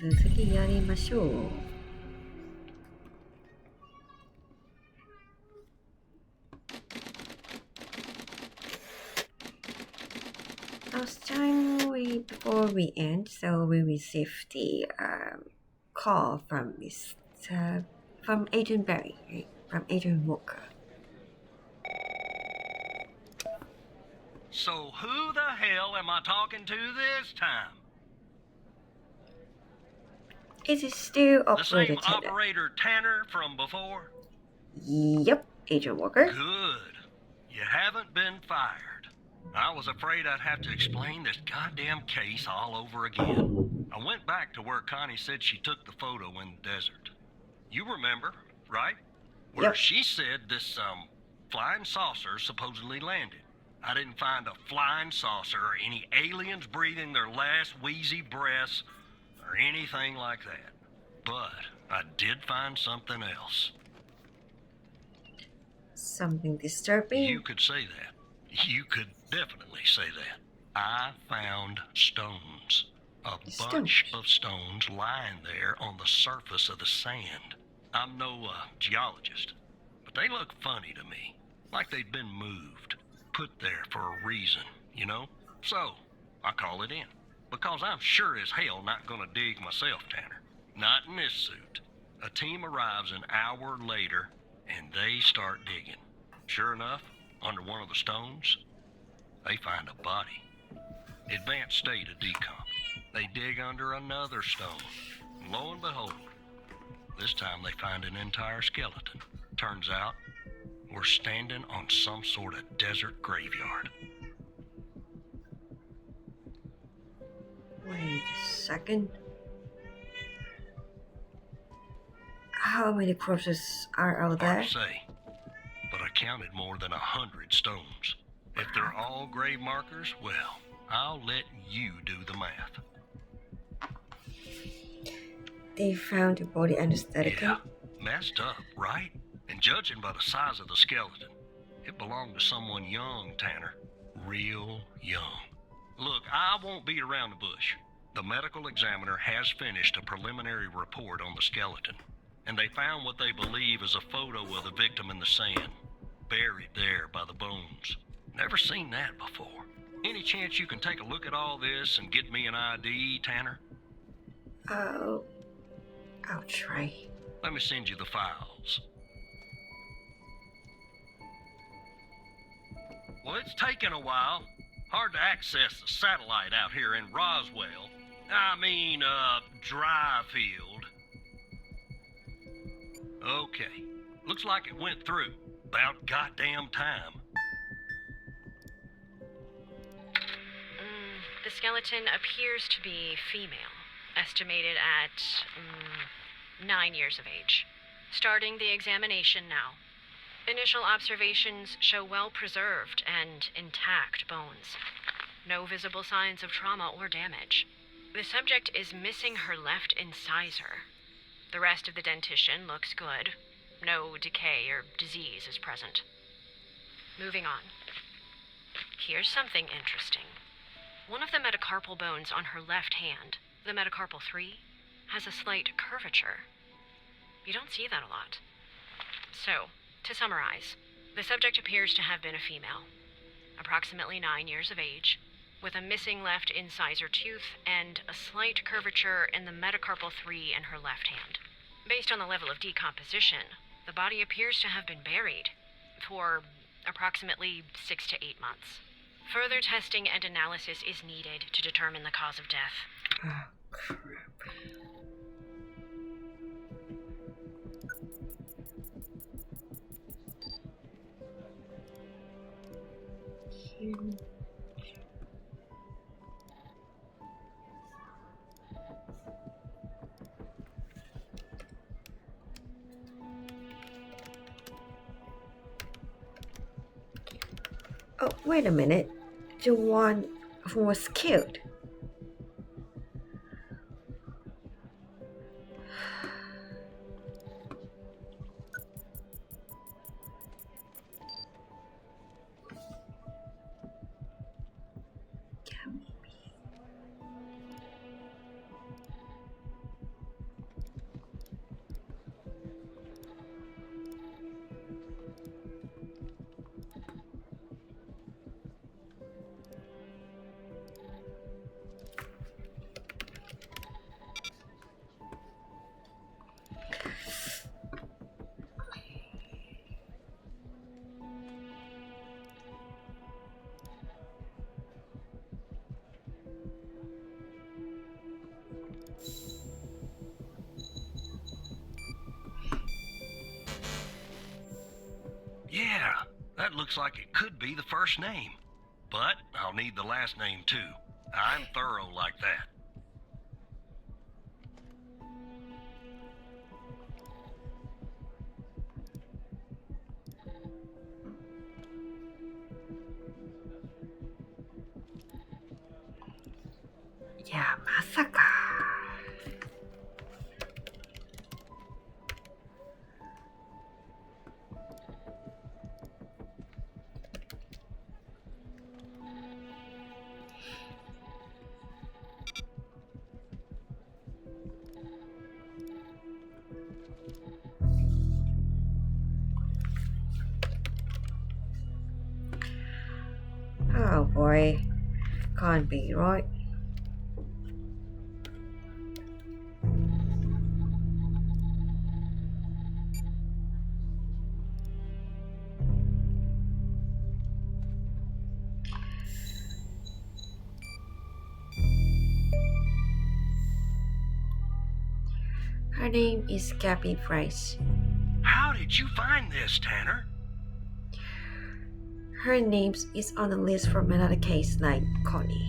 続きやりましょう。Last time before we end, so we received the call from from Agent Barry, right? From Agent Walker. So who the hell am I talking to this time? Is it still The Operator same Tanner? operator Tanner from before? Yep, Agent Walker. Good. You haven't been fired. I was afraid I'd have to explain this goddamn case all over again. I went back to where Connie said she took the photo in the desert. You remember, right? Where Yep. she said this, flying saucer supposedly landed. I didn't find a flying saucer or any aliens breathing their last wheezy breaths or anything like that. But I did find something else. Something disturbing? You could say that. You could definitely say that. I found stones. A bunch of stones lying there on the surface of the sand. I'm no geologist, but they look funny to me. Like they'd been moved. Put there for a reason, you know? So, I call it in. Because I'm sure as hell not gonna dig myself, Tanner. Not in this suit. A team arrives an hour later, and they start digging. Sure enough, under one of the stones, they find a body. Advanced state of decomp. They dig under another stone. And lo and behold, this time they find an entire skeleton. Turns out, we're standing on some sort of desert graveyard. Wait a second. How many corpses are out there? Hard to say, but I counted more than 100 stones. If they're all grave markers, well, I'll let you do the math. They found the body anesthetic. Yeah, messed up, right? And judging by the size of the skeleton, it belonged to someone young, Tanner. Real young. Look, I won't beat around the bush. The medical examiner has finished a preliminary report on the skeleton, and they found what they believe is a photo of the victim in the sand, buried there by the bones. Never seen that before. Any chance you can take a look at all this and get me an ID, Tanner? Oh, I'll try. Let me send you the files. Well, it's taken a while. Hard to access the satellite out here in Roswell. Dryfield. Okay. Looks like it went through. About goddamn time. The skeleton appears to be female, estimated at 9 years of age. Starting the examination now. Initial observations show well-preserved and intact bones. No visible signs of trauma or damage. The subject is missing her left incisor. The rest of the dentition looks good. No decay or disease is present. Moving on. Here's something interesting. One of the metacarpal bones on her left hand, the metacarpal 3, has a slight curvature. You don't see that a lot. So, to summarize, the subject appears to have been a female, approximately 9 years of age, with a missing left incisor tooth and a slight curvature in the metacarpal 3 in her left hand. Based on the level of decomposition, the body appears to have been buried for approximately 6 to 8 months. Further testing and analysis is needed to determine the cause of death. Oh, crap. Oh, wait a minute. The one who was killed. looks like it could be the first name. But I'll need the last name too. I'm thorough like that. 야, 마사카. Oh boy, can't be right. Her name is Gabby Price. How did you find this, Tanner? Her name is on the list from another case like Connie.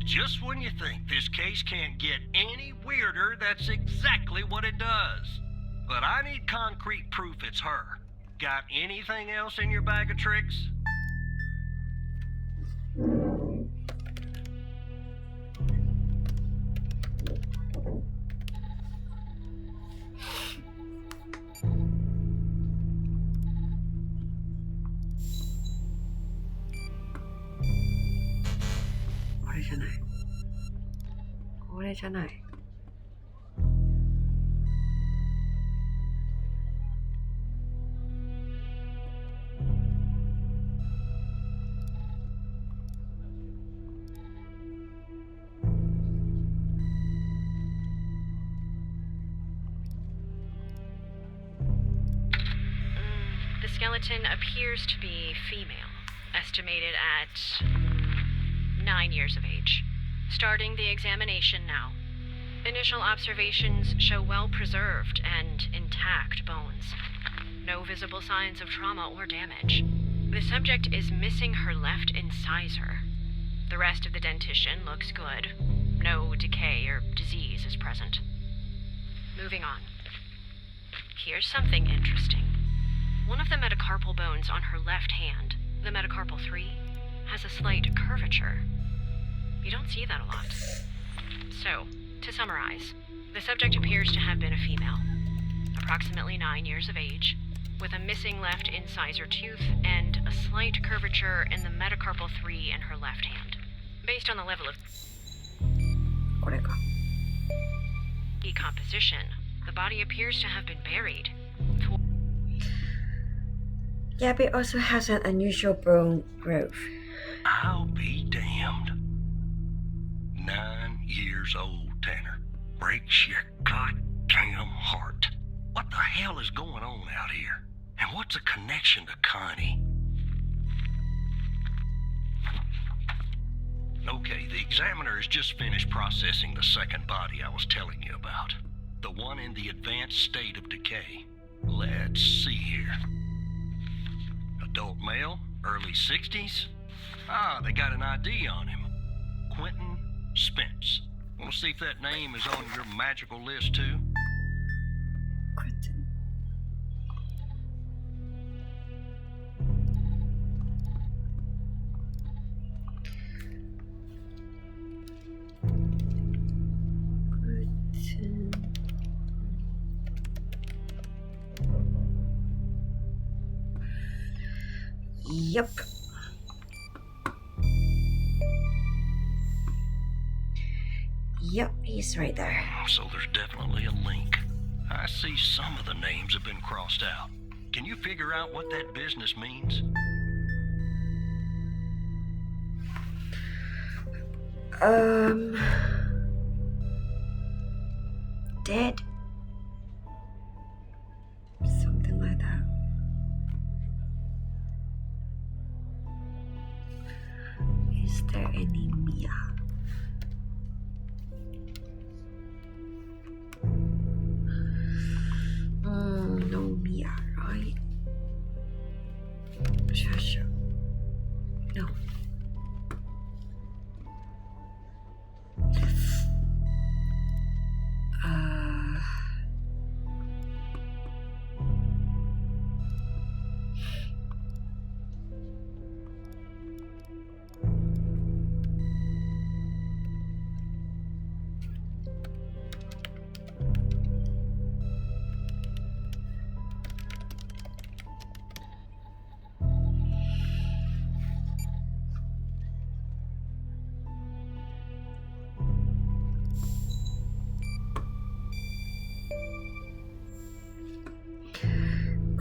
Just when you think this case can't get any weirder, that's exactly what it does. But I need concrete proof it's her. Got anything else in your bag of tricks? 오래잖아요. The skeleton appears to be female, estimated at 9 years of age. Starting the examination now. Initial observations show well-preserved and intact bones. No visible signs of trauma or damage. The subject is missing her left incisor. The rest of the dentition looks good. No decay or disease is present. Moving on. Here's something interesting. One of the metacarpal bones on her left hand, the metacarpal 3, has a slight curvature. You don't see that a lot. So, to summarize, the subject appears to have been a female, approximately 9 years of age, with a missing left incisor tooth and a slight curvature in the metacarpal 3 in her left hand. Based on the level of これか。 decomposition, the body appears to have been buried. Gabby also has an unusual bone growth. I'll be damned. 9 years old, Tanner. Breaks your goddamn heart. What the hell is going on out here? And what's a connection to Connie? Okay, the examiner has just finished processing the second body I was telling you about. The one in the advanced state of decay. Let's see here. Adult male, early 60s. Ah, they got an ID on him. Quentin Spence. Want to see if that name is on your magical list too? Quentin. Quentin. Yep. Yep, he's right there. So there's definitely a link. I see some of the names have been crossed out. Can you figure out what that business means? Dead. Something like that. Is there any Mia? No Mia, right? Sure.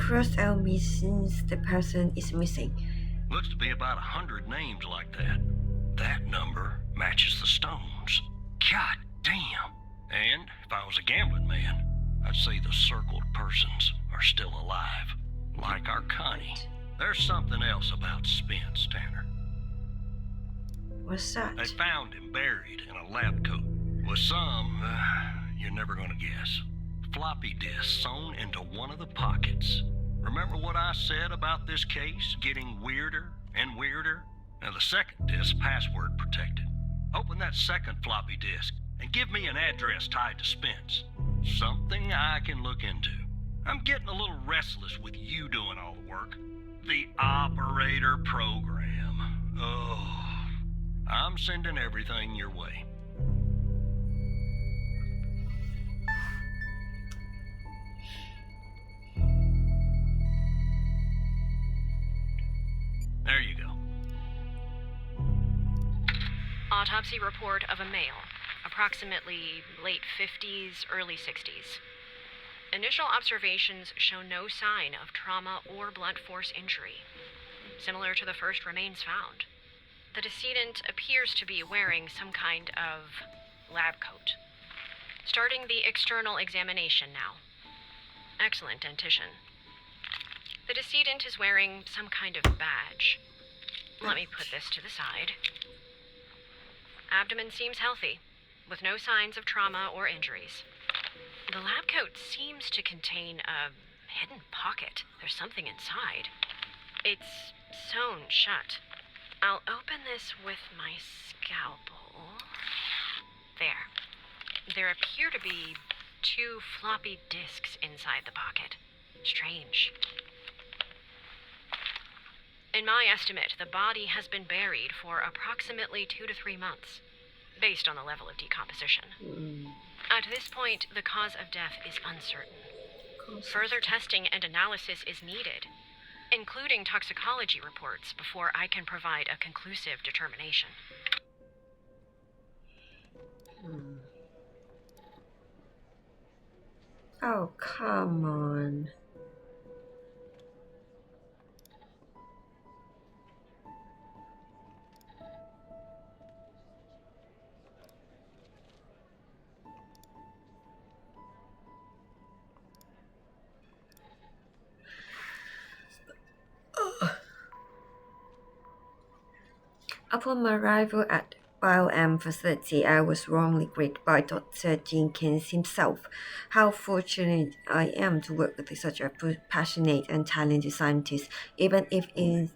crossed out me since the person is missing. Looks to be about 100 names like that. That number matches the stones. God damn. And if I was a gambling man, I'd say the circled persons are still alive. Like our Connie. There's something else about Spence, Tanner. What's that? They found him buried in a lab coat with some, you're never gonna guess, floppy disk sewn into one of the pockets. Remember what I said about this case getting weirder and weirder? Now the second disk password protected. Open that second floppy disk and give me an address tied to Spence. Something I can look into. I'm getting a little restless with you doing all the work. The operator program. Oh, I'm sending everything your way. There you go. Autopsy report of a male, approximately late 50s, early 60s. Initial observations show no sign of trauma or blunt force injury, similar to the first remains found. The decedent appears to be wearing some kind of lab coat. Starting the external examination now. Excellent dentition. The decedent is wearing some kind of badge. Let me put this to the side. Abdomen seems healthy, with no signs of trauma or injuries. The lab coat seems to contain a hidden pocket. There's something inside. It's sewn shut. I'll open this with my scalpel. There. There appear to be 2 floppy disks inside the pocket. Strange. In my estimate, the body has been buried for approximately 2 to 3 months, based on the level of decomposition. At this point, the cause of death is uncertain. Further testing and analysis is needed, including toxicology reports, before I can provide a conclusive determination. Oh, come on. Upon my arrival at BioM facility, I was warmly greeted by Dr. Jenkins himself. How fortunate I am to work with such a passionate and talented scientist, even if in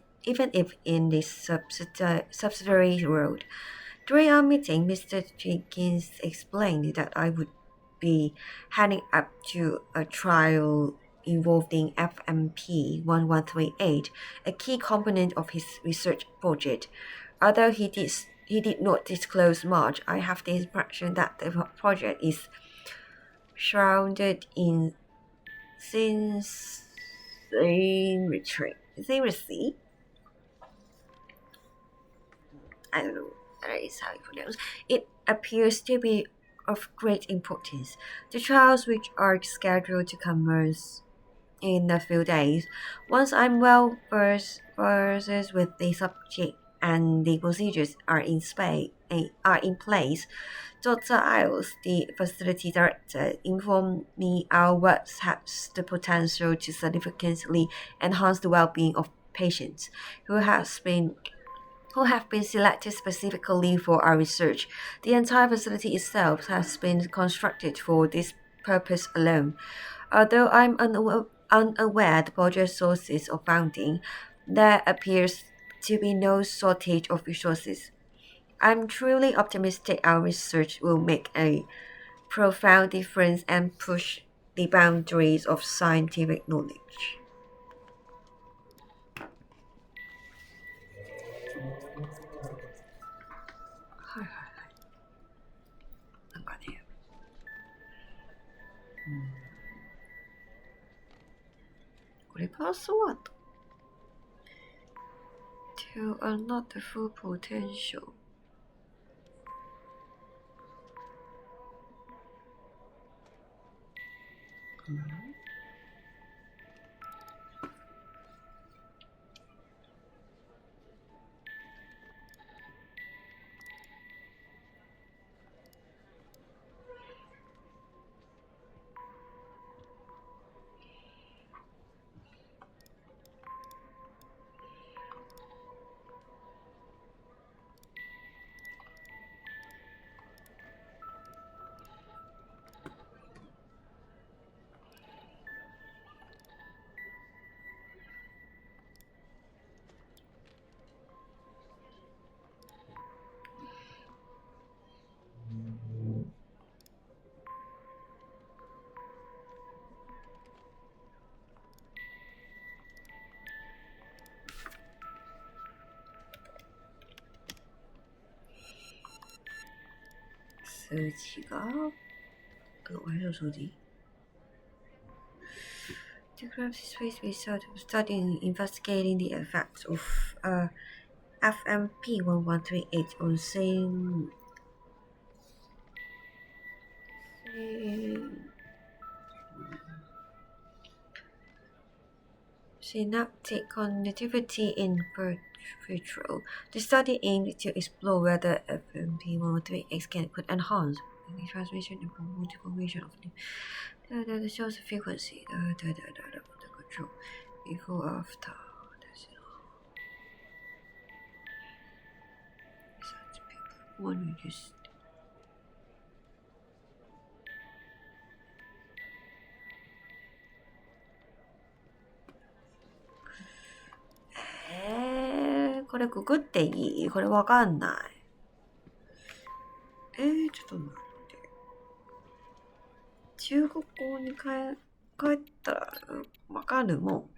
this subsidiary world. During our meeting, Mr. Jenkins explained that I would be heading up to a trial involving FMP1138, a key component of his research project. Although he did not disclose much, I have the impression that the project is shrouded in secrecy. I don't know. That is how you pronounce. It appears to be of great importance. The trials, which are scheduled to commence in a few days, once I'm well versed with the subject and the procedures are in place, Dr. Isles, the facility director, informed me our work has the potential to significantly enhance the well-being of patients who have been selected specifically for our research. The entire facility itself has been constructed for this purpose alone. Although I'm unaware the project sources of funding, there appears to be no shortage of resources. I'm truly optimistic our research will make a profound difference and push the boundaries of scientific knowledge. password to unlock the full potential. 数字が数字 The crime space result of studying investigating the effects of FMP 1138 on synaptic connectivity in vitro. The study aimed to explore whether FMP138 can enhance the transmission and promote the formation of the shows the frequency, the control before after. One justこれググっていい？これわかんない。ちょっと待って。中国語に帰ったらわかるもん。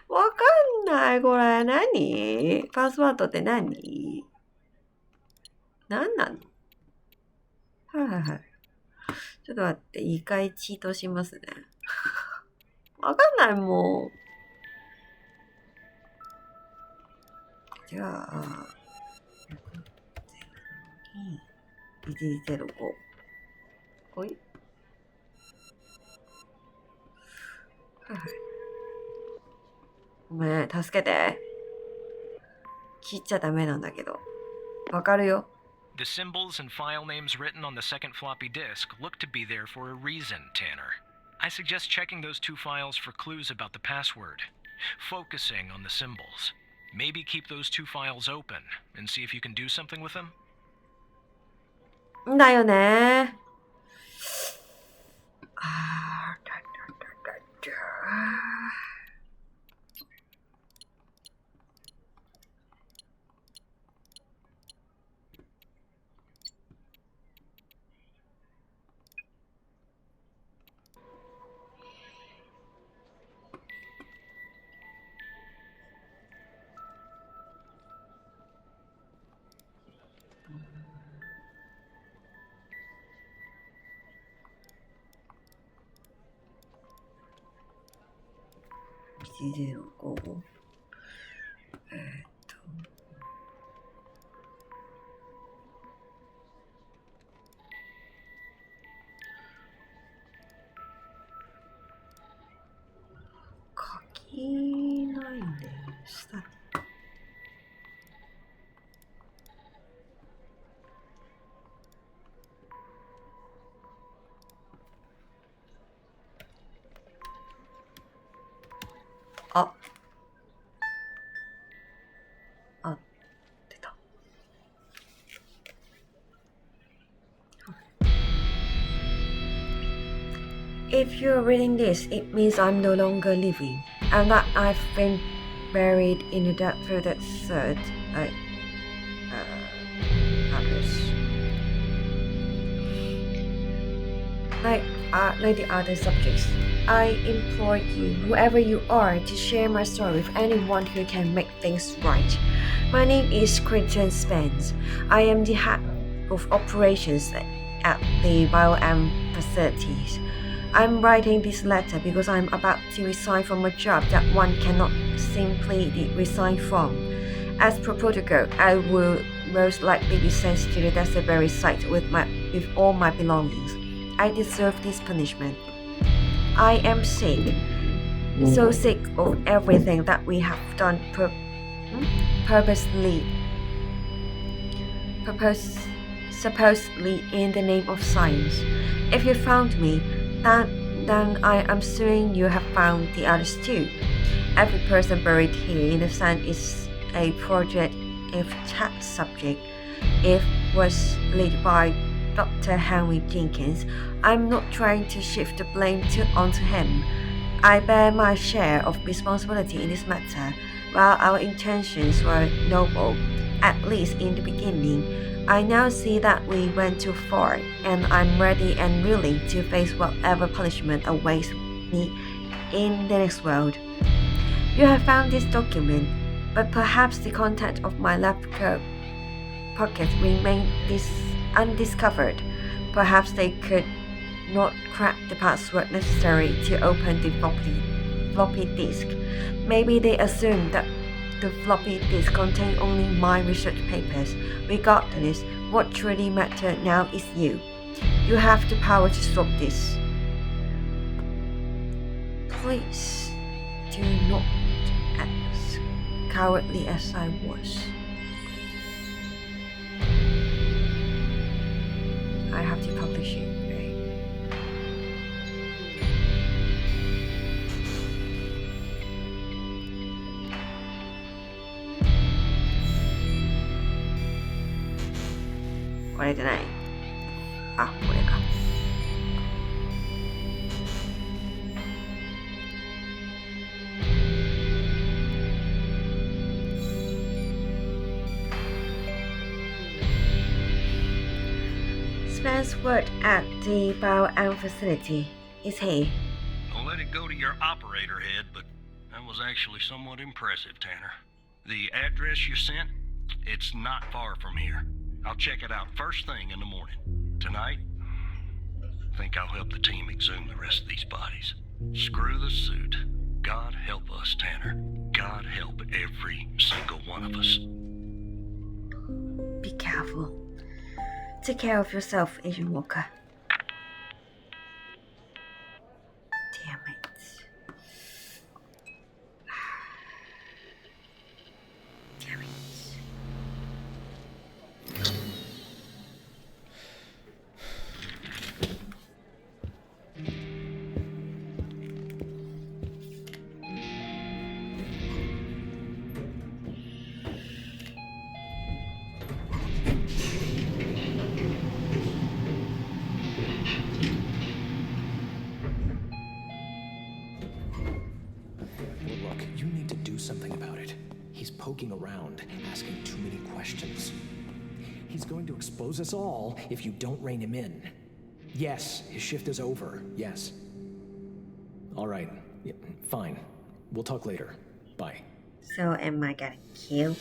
わかんない。これ何？パスワードって何？何なの？はい。ちょっと待って。一回チートしますね。わかんないもん。じゃあ、105。ほい。はい。ごめん、助けて。切っちゃダメなんだけど。わかるよ。The symbols and file names written on the second floppy disk look to be there for a reason, Tanner. I suggest checking those two files for clues about the password. Focusing on the symbols. Maybe keep those two files open and see if you can do something with them. だよね。105。書きないんだよね。下に。出た。If you're reading this, it means I'm no longer living, and that I've been buried in the depth of that third, address. Like the other subjects, I implore you, whoever you are, to share my story with anyone who can make things right. My name is Quentin Spence. I am the head of operations at the BioM facilities. I'm writing this letter because I'm about to resign from a job that one cannot simply resign from. As per protocol, I will most likely be sent to the Desiree site with all my belongings. I deserve this punishment. I am sick, so sick of everything that we have done supposedly in the name of science. If you found me, then I am assuming you have found the others too. Every person buried here in the sand is a Project F test subject. It was led by Dr. Henry Jenkins. I'm not trying to shift the blame onto him. I bear my share of responsibility in this matter. While our intentions were noble, at least in the beginning, I now see that we went too far, and I'm ready and willing to face whatever punishment awaits me in the next world. You have found this document, but perhaps the content of my left pocket remained undiscovered. Perhaps they could not crack the password necessary to open the floppy disk. Maybe they assumed that the floppy disk contained only my research papers. Regardless, what truly matters now is you. You have the power to stop this. Please do not act as cowardly as I was. I have to publish it, right? Boleh tak naik? Boleh kah? Spence worked at the Bioam facility. Is he? Don't let it go to your operator head, but that was actually somewhat impressive, Tanner. The address you sent, it's not far from here. I'll check it out first thing in the morning. Tonight, I think I'll help the team exhume the rest of these bodies. Screw the suit. God help us, Tanner. God help every single one of us. Be careful. Take care of yourself, Agent Walker. Damn it. Damn it. Something about it. He's poking around, asking too many questions. He's going to expose us all if you don't rein him in. Yes, his shift is over. Yes. All right. Yeah, fine. We'll talk later. Bye. So am I getting killed?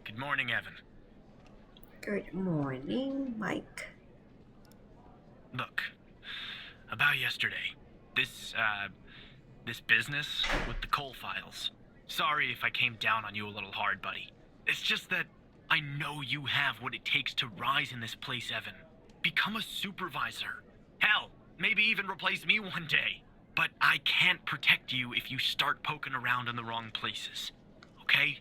Good morning, Evan. Good morning, Mike. Look, about yesterday. This This business with the Cole files. Sorry if I came down on you a little hard, buddy. It's just that I know you have what it takes to rise in this place, Evan. Become a supervisor. Hell, maybe even replace me one day. But I can't protect you if you start poking around in the wrong places. Okay?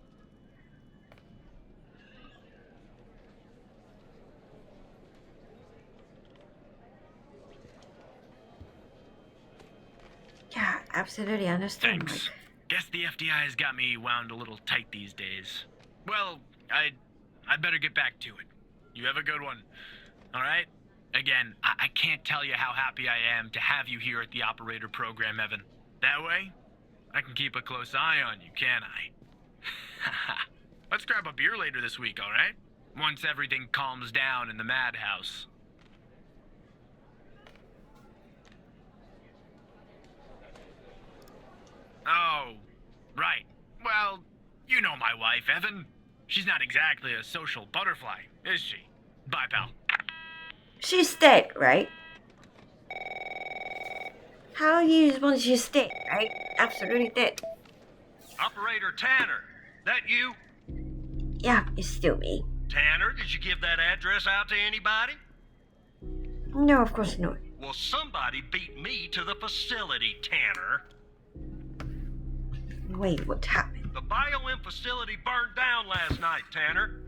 Yeah, absolutely understand. Thanks. Mike. Guess the FDI has got me wound a little tight these days. Well, I'd better get back to it. You have a good one. All right? Again, I can't tell you how happy I am to have you here at the operator program, Evan. That way, I can keep a close eye on you, can't I? Let's grab a beer later this week, all right? Once everything calms down in the madhouse. Oh, right. Well, you know my wife, Evan. She's not exactly a social butterfly, is she? Bye, pal. She's dead, right? How you want she's dead, right? Absolutely dead. Operator Tanner, that you? Yeah, it's still me. Tanner, did you give that address out to anybody? No, of course not. Well, somebody beat me to the facility, Tanner. Wait, what happened? The BioM facility burned down last night, Tanner.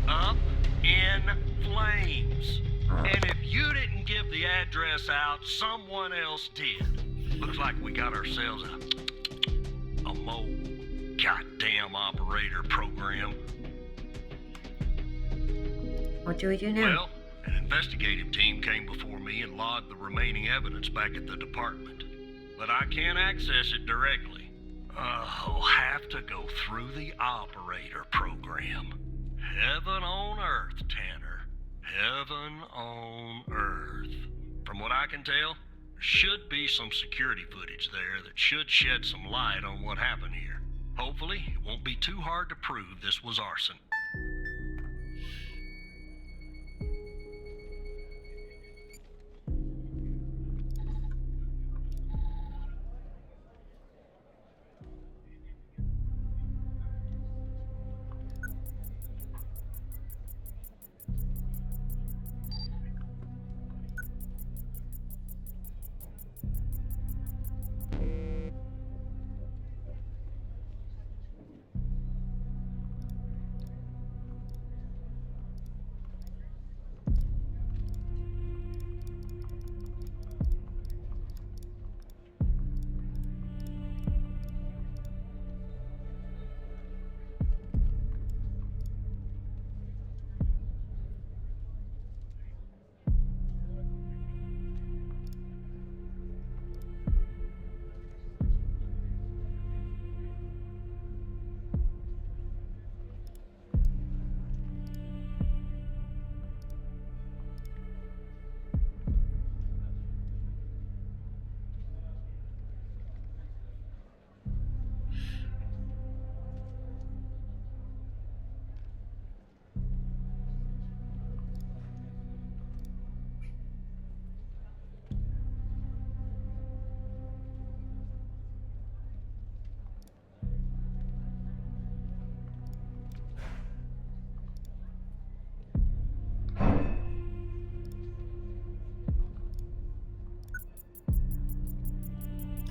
Up in flames. And if you didn't give the address out, someone else did. Looks like we got ourselves a mole. Goddamn operator program. What do we do now? Well, an investigative team came before me and logged the remaining evidence back at the department. But I can't access it directly. I'll have to go through the operator program. Heaven on earth, Tanner. Heaven on earth. From what I can tell, there should be some security footage there that should shed some light on what happened here. Hopefully, it won't be too hard to prove this was arson.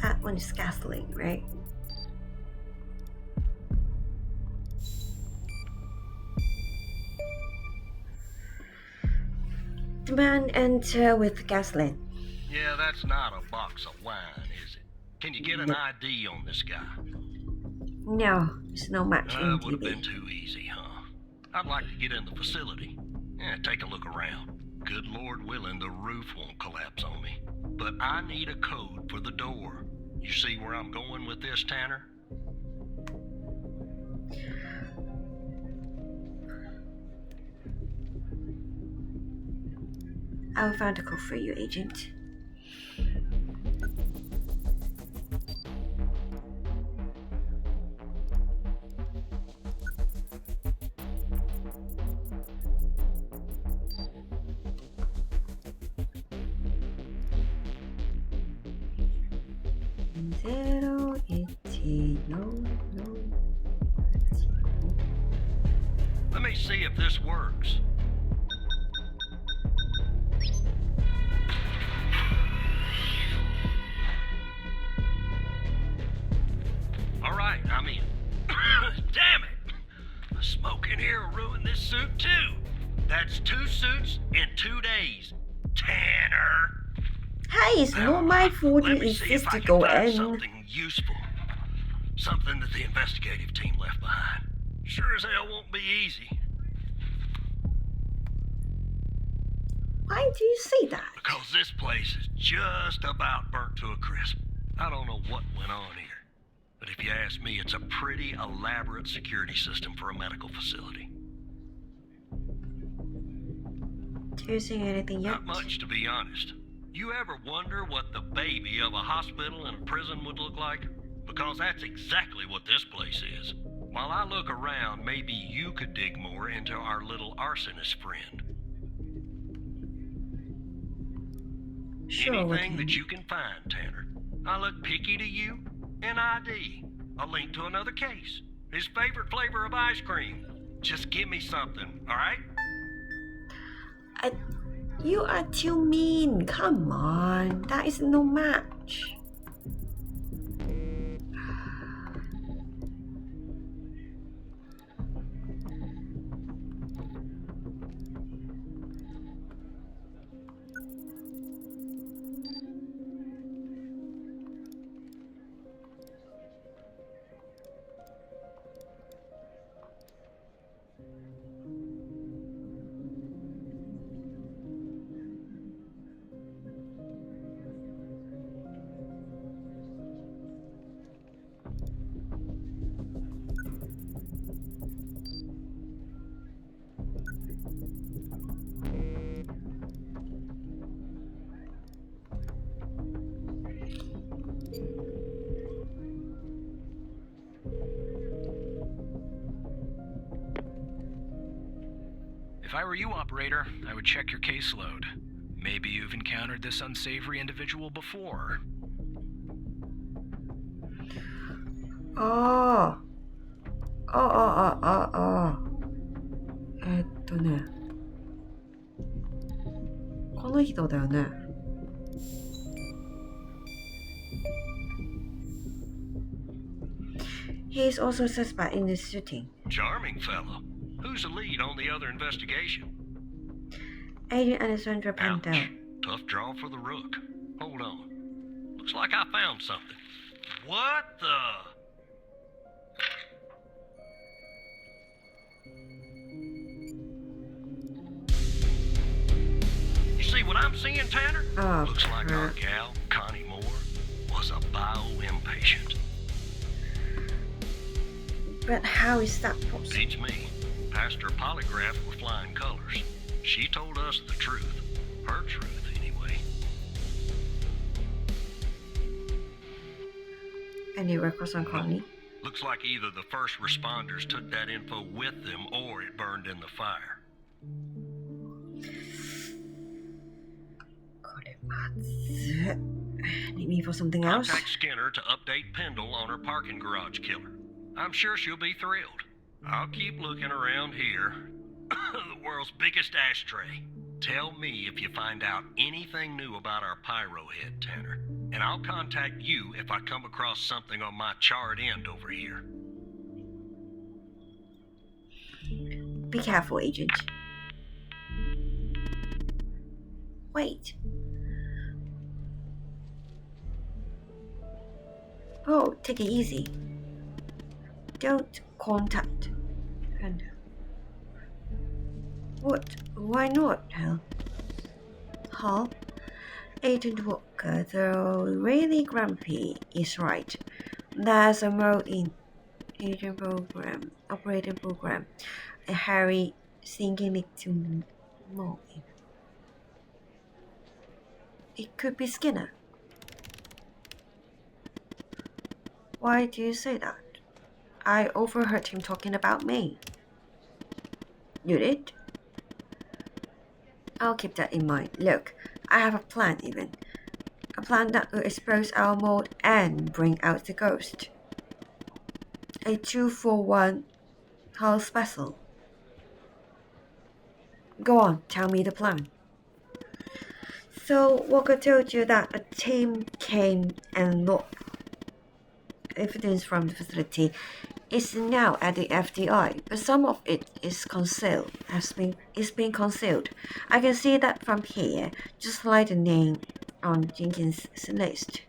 That one is gasoline, right? The man enter with gasoline. Yeah, that's not a box of wine, is it? Can you get an ID on this guy? No, there's no match in Would have been TV. too easy, huh? I'd like to get in the facility. Yeah, take a look around. Good Lord willing, the roof won't collapse on me. But I need a code for the door. You see where I'm going with this, Tanner? I'll find a code for you, Agent. There. No. Let me see if this works. All right, I'm in. Damn it! The smoke in here will ruin this suit too. That's 2 suits in 2 days. Tanner! Hey, it's not my fault you Let me see insist if I to can go find in. something useful. Something that the investigative team left behind. Sure as hell won't be easy. Why do you say that? Because this place is just about burnt to a crisp. I don't know what went on here. But if you ask me, it's a pretty elaborate security system for a medical facility. Do you see anything yet? Not much, to be honest. You ever wonder what the baby of a hospital and a prison would look like? Because that's exactly what this place is. While I look around, maybe you could dig more into our little arsonist friend. Sure, Anything that you can find, Tanner. I look picky to you. An ID. A link to another case. His favorite flavor of ice cream. Just give me something, alright? You are too mean. Come on. That is no match. If I were you, operator, I would check your caseload. Maybe you've encountered this unsavory individual before. Oh. この人だよね。He is also suspect in the shooting. Charming fellow. Who's the lead on the other investigation? Agent Alessandra Pantel. Ouch. Tough draw for the rook. Hold on. Looks like I found something. What the? You see what I'm seeing, Tanner? Oh, Looks like our crap. gal, Connie Moore, was a bio-impatient. But how is that possible? Beats me. Passed her polygraph with flying colors. She told us the truth. Her truth, anyway. Any records on Connie? Looks like either the first responders took that info with them or it burned in the fire. これまずい。Need me for something else? Contact Skinner to update Pendle on her parking garage killer. I'm sure she'll be thrilled. I'll keep looking around here. The world's biggest ashtray. Tell me if you find out anything new about our pyro head, Tanner. And I'll contact you if I come across something on my charred end over here. Be careful, Agent. Wait. Oh, take it easy. Don't contact. And what? Why not, Hal? Hal? Agent Walker, though really grumpy, is right. There's a mode in agent program, operating program, and Harry thinking it to more. It could be Skinner. Why do you say that? I overheard him talking about me. You did? I'll keep that in mind. Look, I have a plan even. A plan that will expose our mold and bring out the ghost. a 2-for-1 house special. Go on, tell me the plan. So Walker told you that a team came and looked. Evidence from the facility is now at the FDI, but some of it is concealed. Is being concealed. I can see that from here, just like the name on Jenkins' list.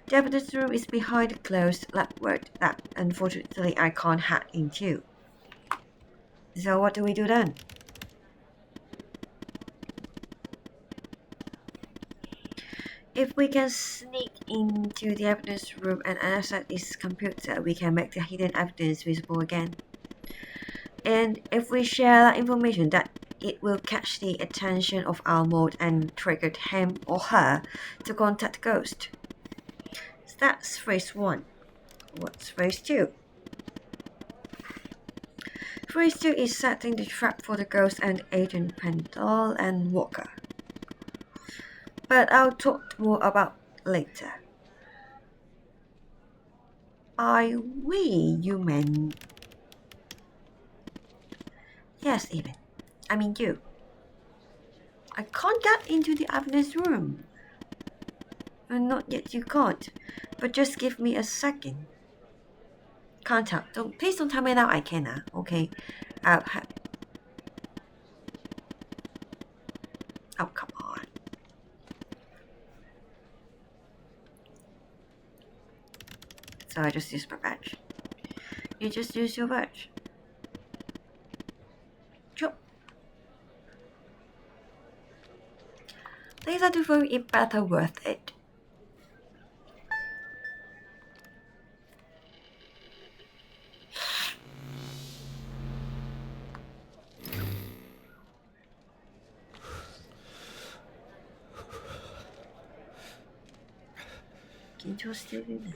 The evidence room is behind a closed network that unfortunately I can't hack into. So what do we do then? If we can sneak into the evidence room and access its computer, we can make the hidden evidence visible again. And if we share that information, that it will catch the attention of Arnold and trigger him or her to contact the ghost. So that's phase 1. What's phase 2? Phase 2 is setting the trap for the ghost and Agent Pendle and Walker. But I'll talk more about later. Are we human? Yes, even. I mean you. I can't get into the evidence room. Not yet, you can't. But just give me a second. Can't tell. Please don't tell me now I can, okay? Oh, come on. So I just use my badge. You just use your badge. Sure. These are the very better worth it. 긴장してるね.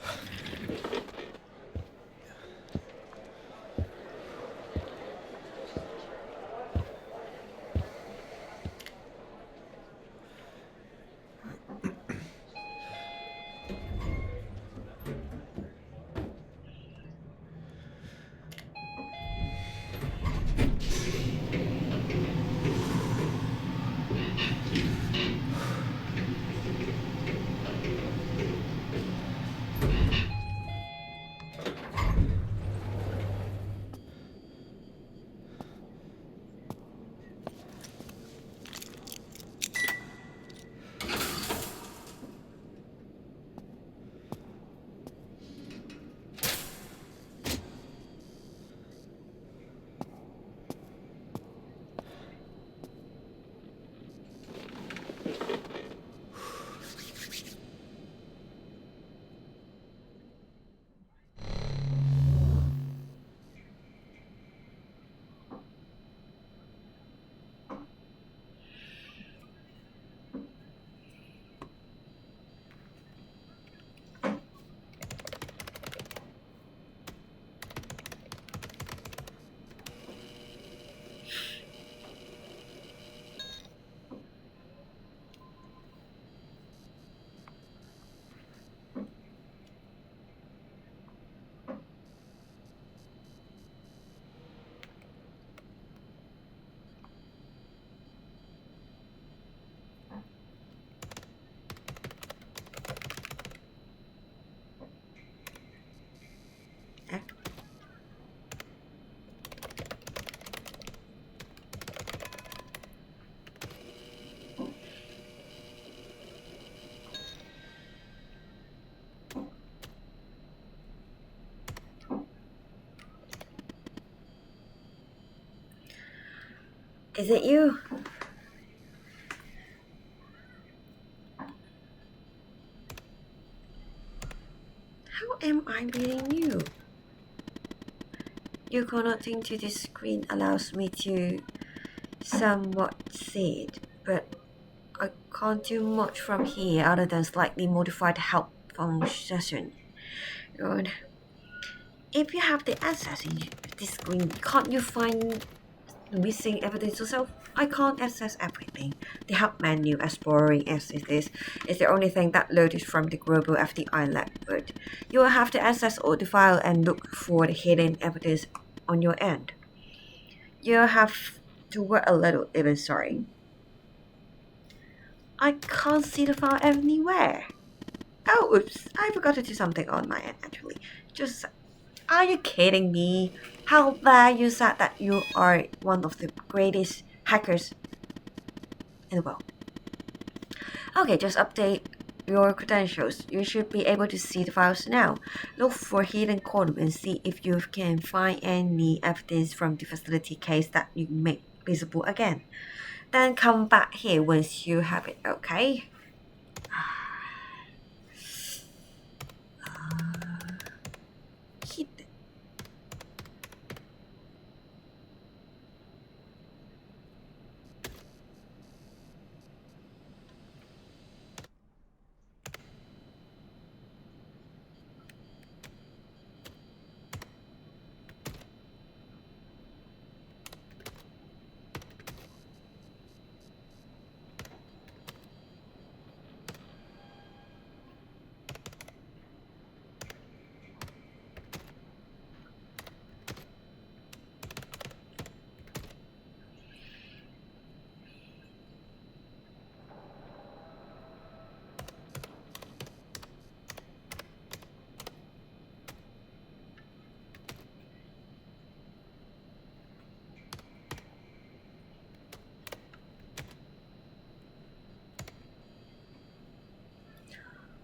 Is it you? How am I reading you? You connecting to this screen allows me to somewhat see it, but I can't do much from here other than slightly modify the help function. If you have the access in this screen, can't you find missing evidence also. I can't access everything. The help menu, as boring as it is the only thing that loaded from the global FDI lab, but you will have to access all the file and look for the hidden evidence on your end. You'll have to work a little, even sorry. I can't see the file anywhere. Oh, oops, I forgot to do something on my end actually. Just, are you kidding me? How dare you said that you are one of the greatest hackers in the world. Okay, just update your credentials. You should be able to see the files now. Look for hidden column and see if you can find any evidence from the facility case that you make visible again. Then come back here once you have it, okay? Hidden.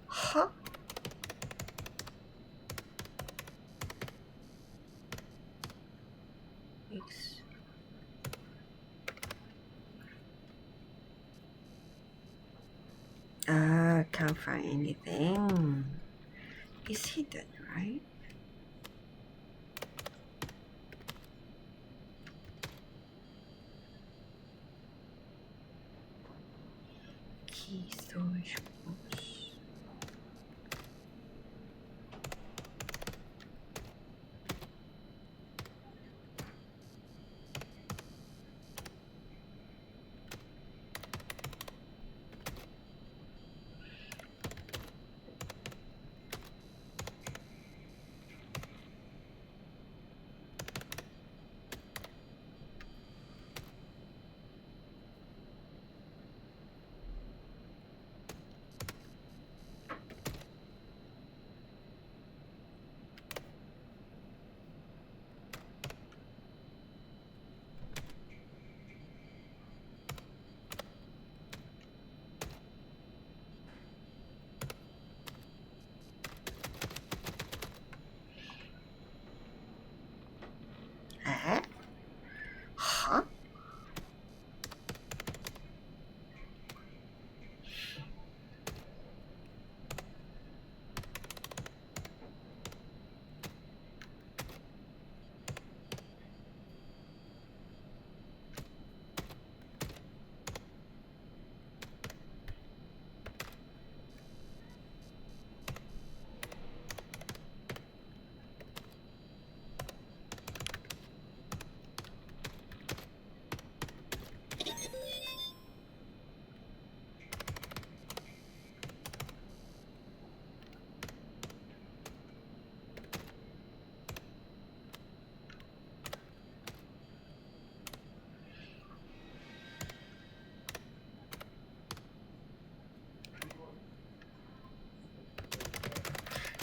Huh? It's... can't find anything. It's hidden, right? Key storage box. Eh? Huh?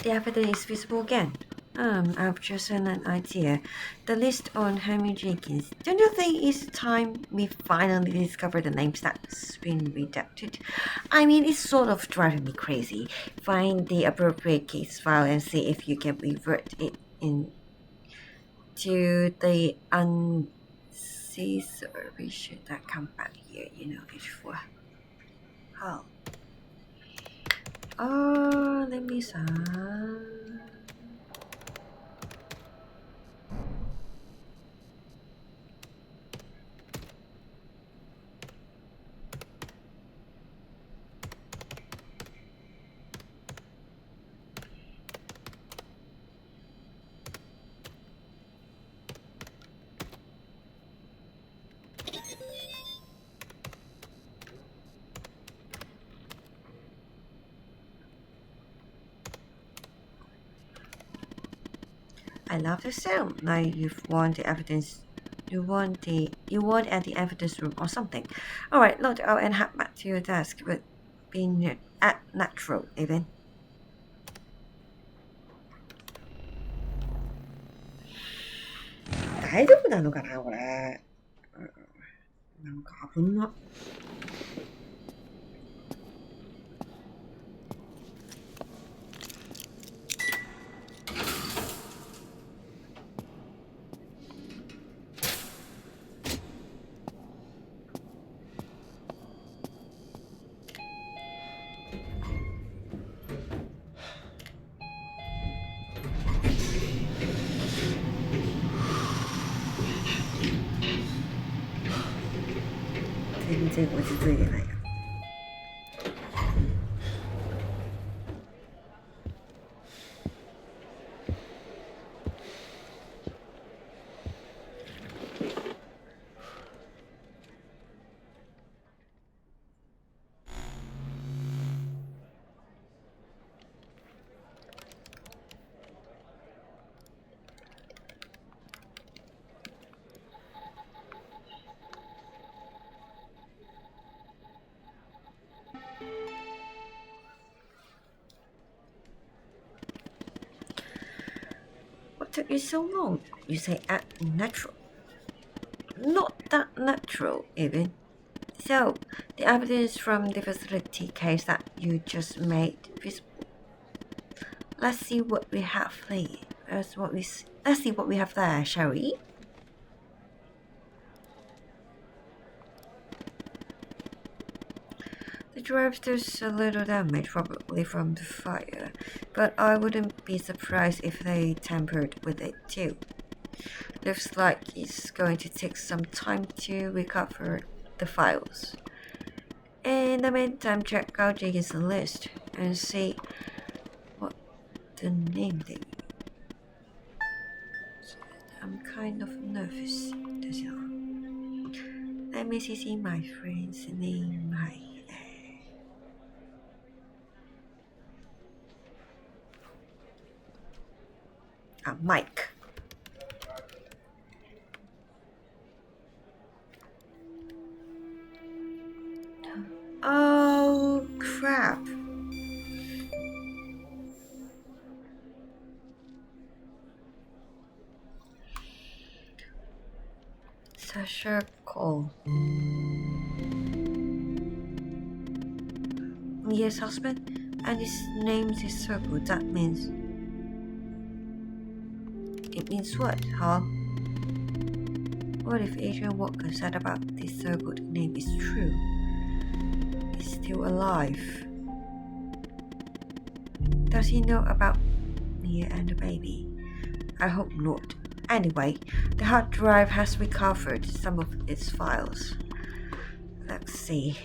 The evidence is visible again. I've just had an idea. The list on Henry Jenkins. Don't you think it's time we finally discover the names that's been redacted? I mean, it's sort of driving me crazy. Find the appropriate case file and see if you can revert it in to the uncaesar. We should not come back here, it's for how. Oh, let me see. I love the sound. Like you want the evidence. You want at the evidence room or something. All right, log out and head back to your desk with being at natural even. Đại丈夫なのかなこれ。なんか危な。全然落ち着いてないよ。What took you so long? You say act natural. Not that natural, even. So, the evidence from the facility case that you just made visible. Let's see what we have there. Let's see what we have there, shall we? The drive does a little damage, probably from the fire, but I wouldn't be surprised if they tampered with it too. Looks like it's going to take some time to recover the files. In the meantime, check out Jenkins' list and see what the name they. I'm kind of nervous. Let me see my friend's name. Mike. Oh, crap. Sasha Cole. Yes, husband, and his name is Circle. That means. It means what, huh? What if Adrian Walker said about this Circle name is true? He's still alive. Does he know about Mia and the baby? I hope not. Anyway, the hard drive has recovered some of its files. Let's see.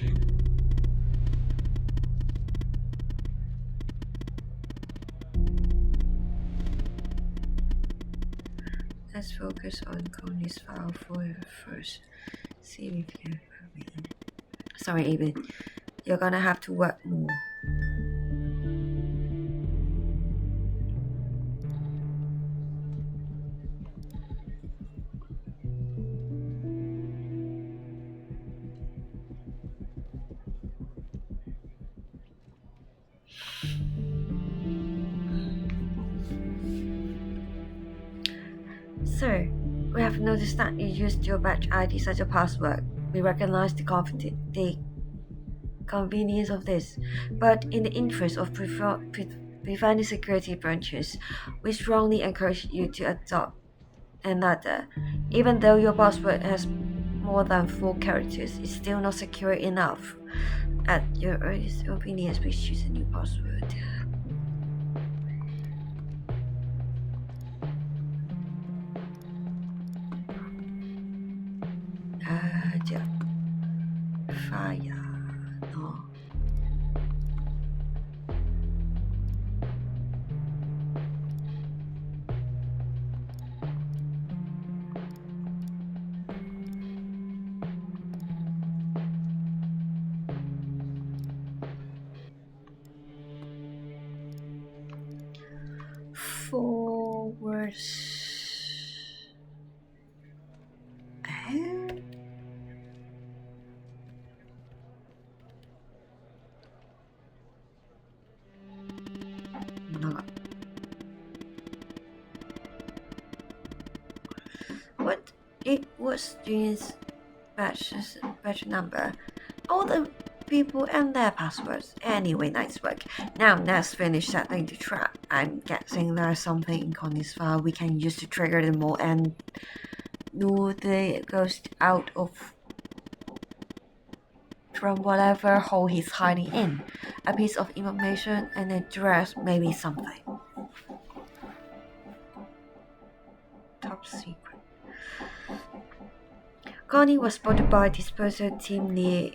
Let's focus on Connie's file first. See if you can. Sorry, Eben. You're gonna have to work more. Sir, we have noticed that you used your badge ID as your password. We recognize the convenience of this, but in the interest of preventing security breaches, we strongly encourage you to adopt another. Even though your password has more than 4 characters, it's still not secure enough. At your earliest convenience, please choose a new password. Fire. No. Forward What? It was Jean's batch number. All the people and their passwords. Anyway, nice work. Now let's finish settling the trap. I'm guessing there's something in Connie's file we can use to trigger the mole and lure the ghost out of from whatever hole he's hiding in. A piece of information, an address, maybe something. Top secret. Connie was spotted by disposal team near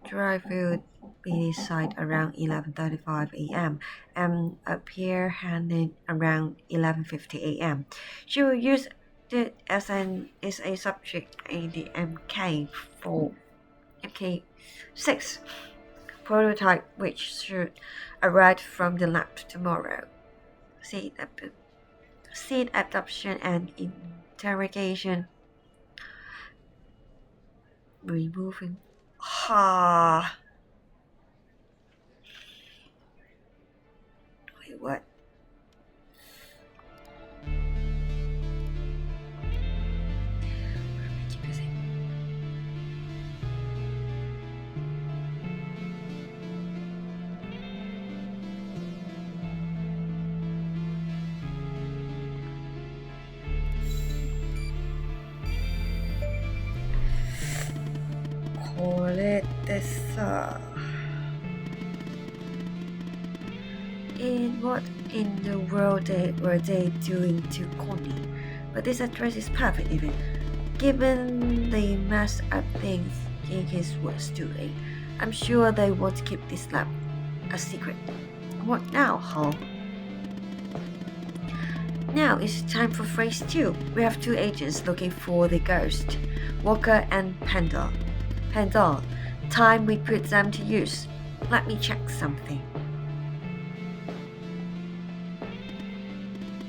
Dryfield BD site around 11:35 a.m. and appeared handed around 11:50 a.m. She was used as a subject in the MK6 prototype, which should arrive from the lab tomorrow. Seed abduction and interrogation. Removing. Ha. Wait, what? What in the world were they doing to Connie? But this address is perfect even. Given the messed up things Jenkins was doing, I'm sure they want to keep this lab a secret. What now, Hall? Now it's time for phase 2. We have 2 agents looking for the ghost, Walker and Pendle. Time we put them to use. Let me check something.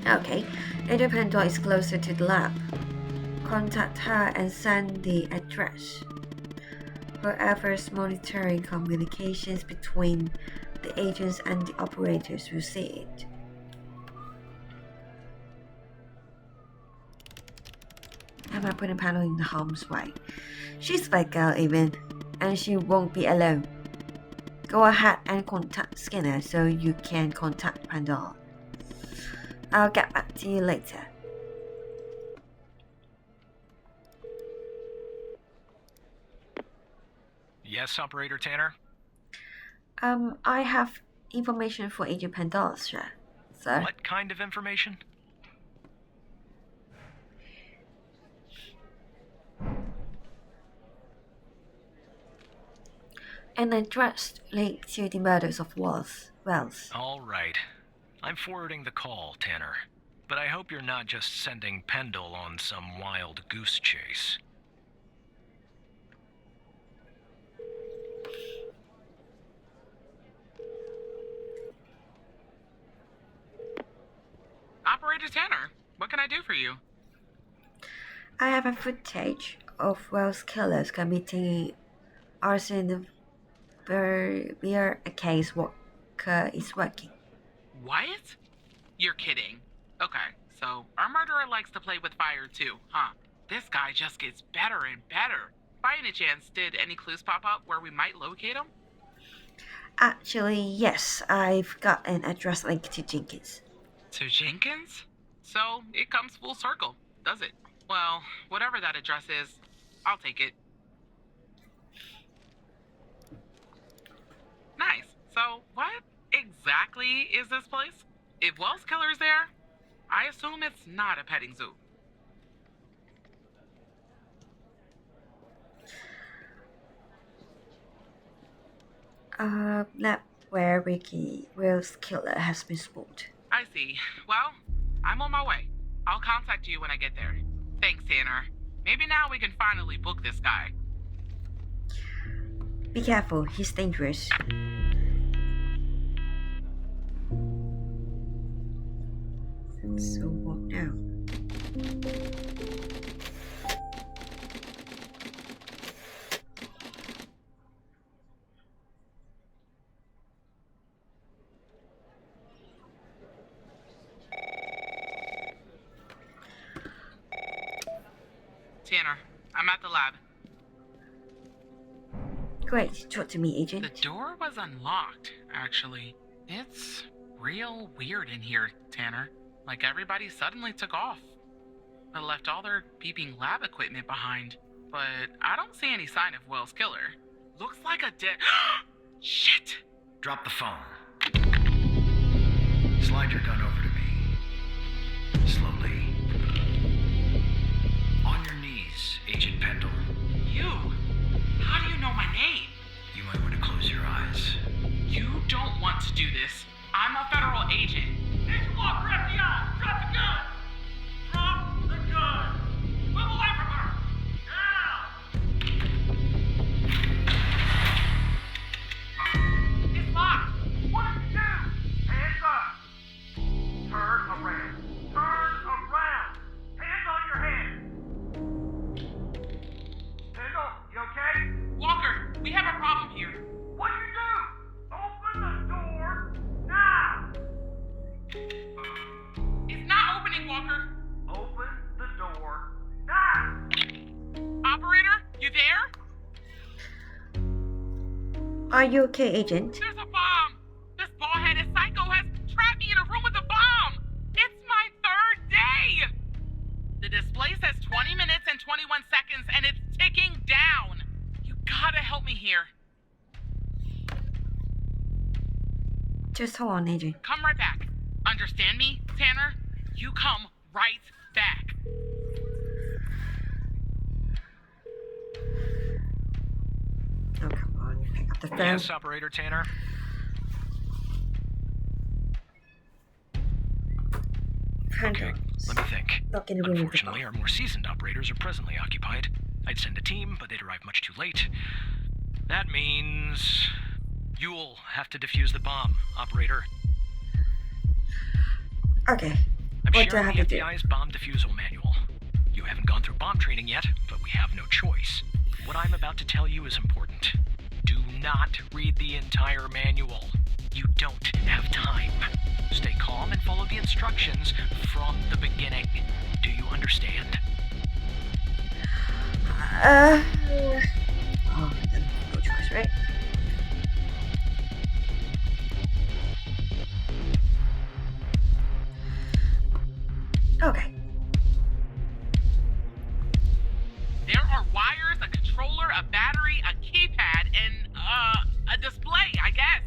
Okay, Ada Pendle is closer to the lab. Contact her and send the address. Whoever's monitoring communications between the agents and the operators will see it. Am I putting Pendle in harm's way? She's my girl even, and she won't be alone. Go ahead and contact Skinner so you can contact Pendle. I'll get back to you later. Yes, Operator Tanner? I have information for Agent Pendle, sir. What kind of information? An address linked to the murders of Wells. All right. I'm forwarding the call, Tanner. But I hope you're not just sending Pendle on some wild goose chase. Operator Tanner, what can I do for you? I have a footage of Wells killers committing arson via a case Walker is working. What? You're kidding. Okay, so our murderer likes to play with fire too, huh? This guy just gets better and better. By any chance, did any clues pop up where we might locate him? Actually, yes, I've got an address linked to Jenkins. To Jenkins? So it comes full circle, does it? Well, whatever that address is, I'll take it. Nice. So what exactly is this place? If Wells Killer's there, I assume it's not a petting zoo. Lab where Wells Killer has been spotted. I see. Well, I'm on my way. I'll contact you when I get there. Thanks, Tanner. Maybe now we can finally book this guy. Be careful, he's dangerous. So what now? Tanner, I'm at the lab. Great, talk to me, Agent. The door was unlocked, actually. It's real weird in here, Tanner. Like everybody suddenly took off. They left all their beeping lab equipment behind. But I don't see any sign of Will's killer. Looks like a dead... Shit! Drop the phone. Slide your gun over to me. Slowly. On your knees, Agent Pendle. You? How do you know my name? You might want to close your eyes. You don't want to do this. I'm a federal agent. Agent Walker, FBI! Drop the gun! Drop the gun! Move away from her! Now! It's locked! What did you do? Hands up! Turn around! Turn around! Hands on your head! Pendle, you okay? Walker, we have a problem here. What do you do? Open the door now! It's not opening, Walker. Open the door now! Operator, you there? Are you okay, Agent? There's a bomb! This bald-headed psycho has trapped me in a room with a bomb! It's my third day! The display says 20 minutes and 21 seconds, and it's ticking down! You gotta help me here. Just hold on, Agent. Come right back. Understand me, Tanner? You come right back. Oh, come on. Pick up the phone. Yes, Operator Tanner. Okay, let me think. Not gonna remove the Unfortunately, our more seasoned operators are presently occupied. I'd send a team, but they'd arrive much too late. That means you'll have to defuse the bomb, Operator. Okay. I'm What do I sharing have the to do? FBI's bomb defusal manual. You haven't gone through bomb training yet, but we have no choice. What I'm about to tell you is important. Do not read the entire manual. You don't have time. Stay calm and follow the instructions from the beginning. Do you understand? Oh, then no choice, right? Okay. There are wires, a controller, a battery, a keypad, and, a display, I guess.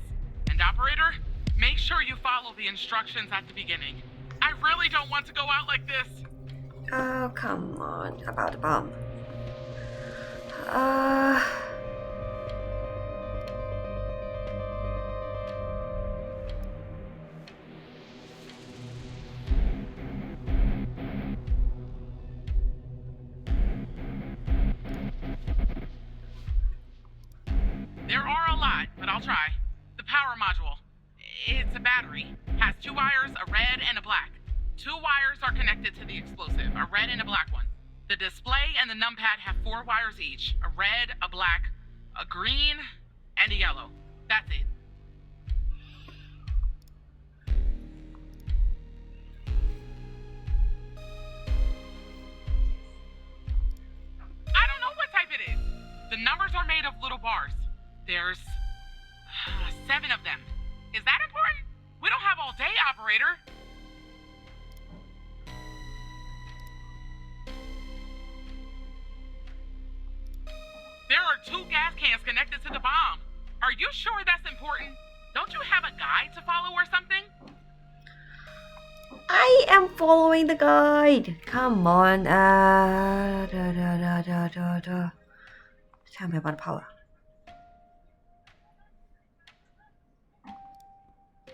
And operator, make sure you follow the instructions at the beginning. I really don't want to go out like this. Oh, come on. About the bomb. There are a lot, but I'll try. The power module. It's a battery. Has two wires, a red and a black. Two wires are connected to the explosive, a red and a black one. The display and the numpad have 4 wires each, a red, a black, a green, and a yellow. That's it. I don't know what type it is. The numbers are made of little bars. There's 7 of them. Is that important? We don't have all day, operator. There are 2 gas cans connected to the bomb. Are you sure that's important? Don't you have a guide to follow or something? I am following the guide. Come on. Tell me about the power.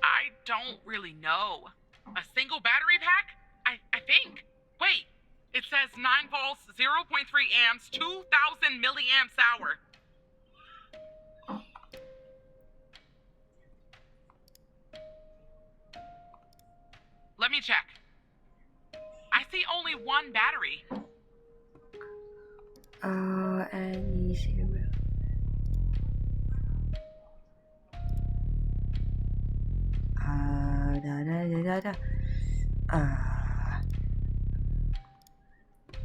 I don't really know. A single battery pack? I think. Wait, it says 9 volts, 0.3 amps, 2,000 milliamps hour. Let me check. I see only 1 battery. Any serial.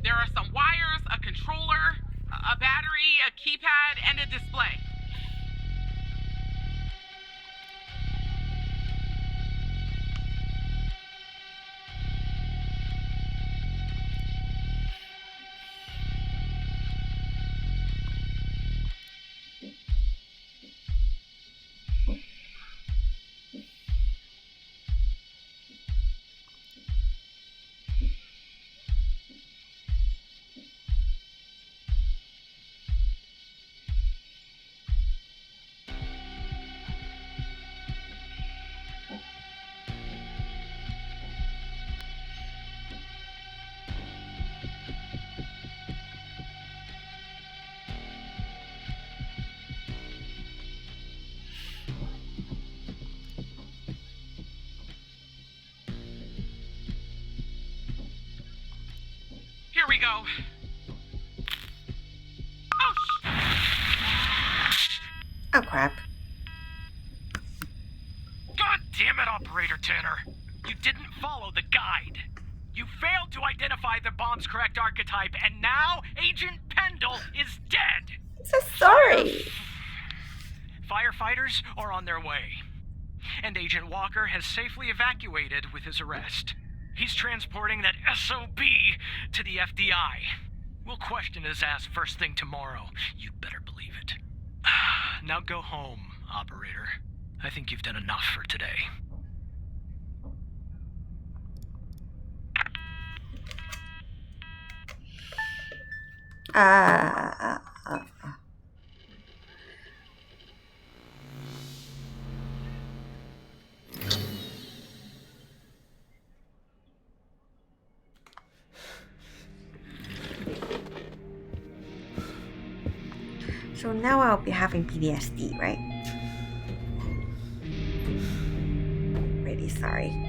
There are some wires, a controller, a battery, a keypad, and a display. Here we go. Oh crap. God damn it, Operator Tanner. You didn't follow the guide. You failed to identify the bomb's correct archetype, and now Agent Pendle is dead. I'm so sorry. Firefighters are on their way, and Agent Walker has safely evacuated with his arrest. He's transporting that SOB to the FDI. We'll question his ass first thing tomorrow. You'd better believe it. Now go home, Operator. I think you've done enough for today. So now I'll be having PTSD, right? Really sorry.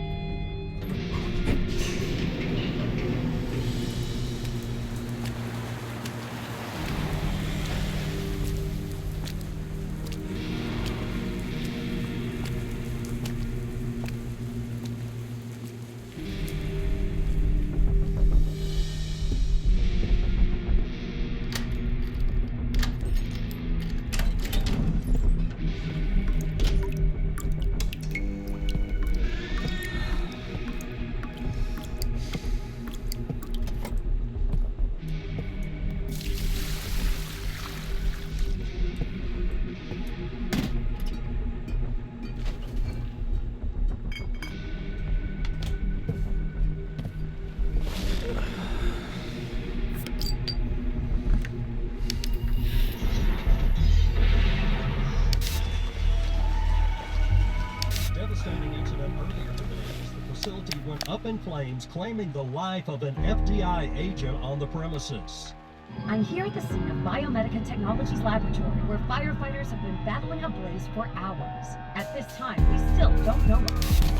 Devastating incident earlier today as the facility went up in flames, claiming the life of an FDI agent on the premises. I'm here at the scene of Biomedica Technologies Laboratory, where firefighters have been battling a blaze for hours. At this time, we still don't know what.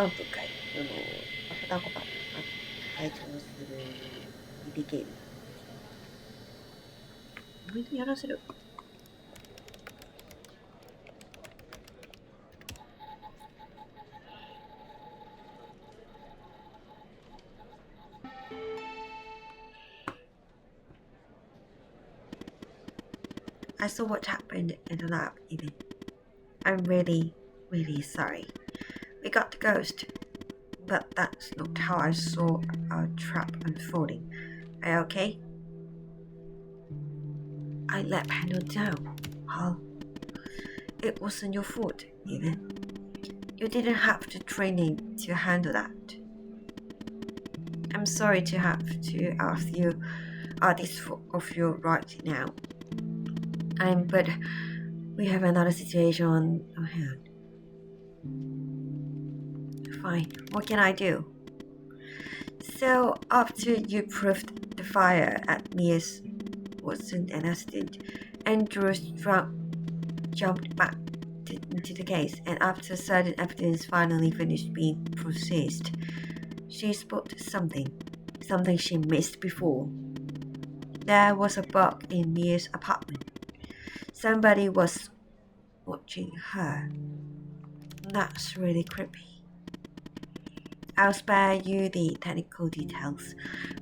部会二子玉隊長するリリゲーム。これでやらせる。I saw what happened in the lab, even. I'm really, really sorry. We got the ghost, but that's not how I saw our trap unfolding. Are you okay? I let Pando down, Hal. It wasn't your fault, even. You didn't have the training to handle that. I'm sorry to have to ask you this of you right now. But we have another situation on our hand. Fine, what can I do? So, after you proved the fire at Mia's wasn't an accident, Andrews jumped back into the case, and after certain evidence finally finished being processed, she spotted something she missed before. There was a bug in Mia's apartment. Somebody was watching her. That's really creepy. I'll spare you the technical details,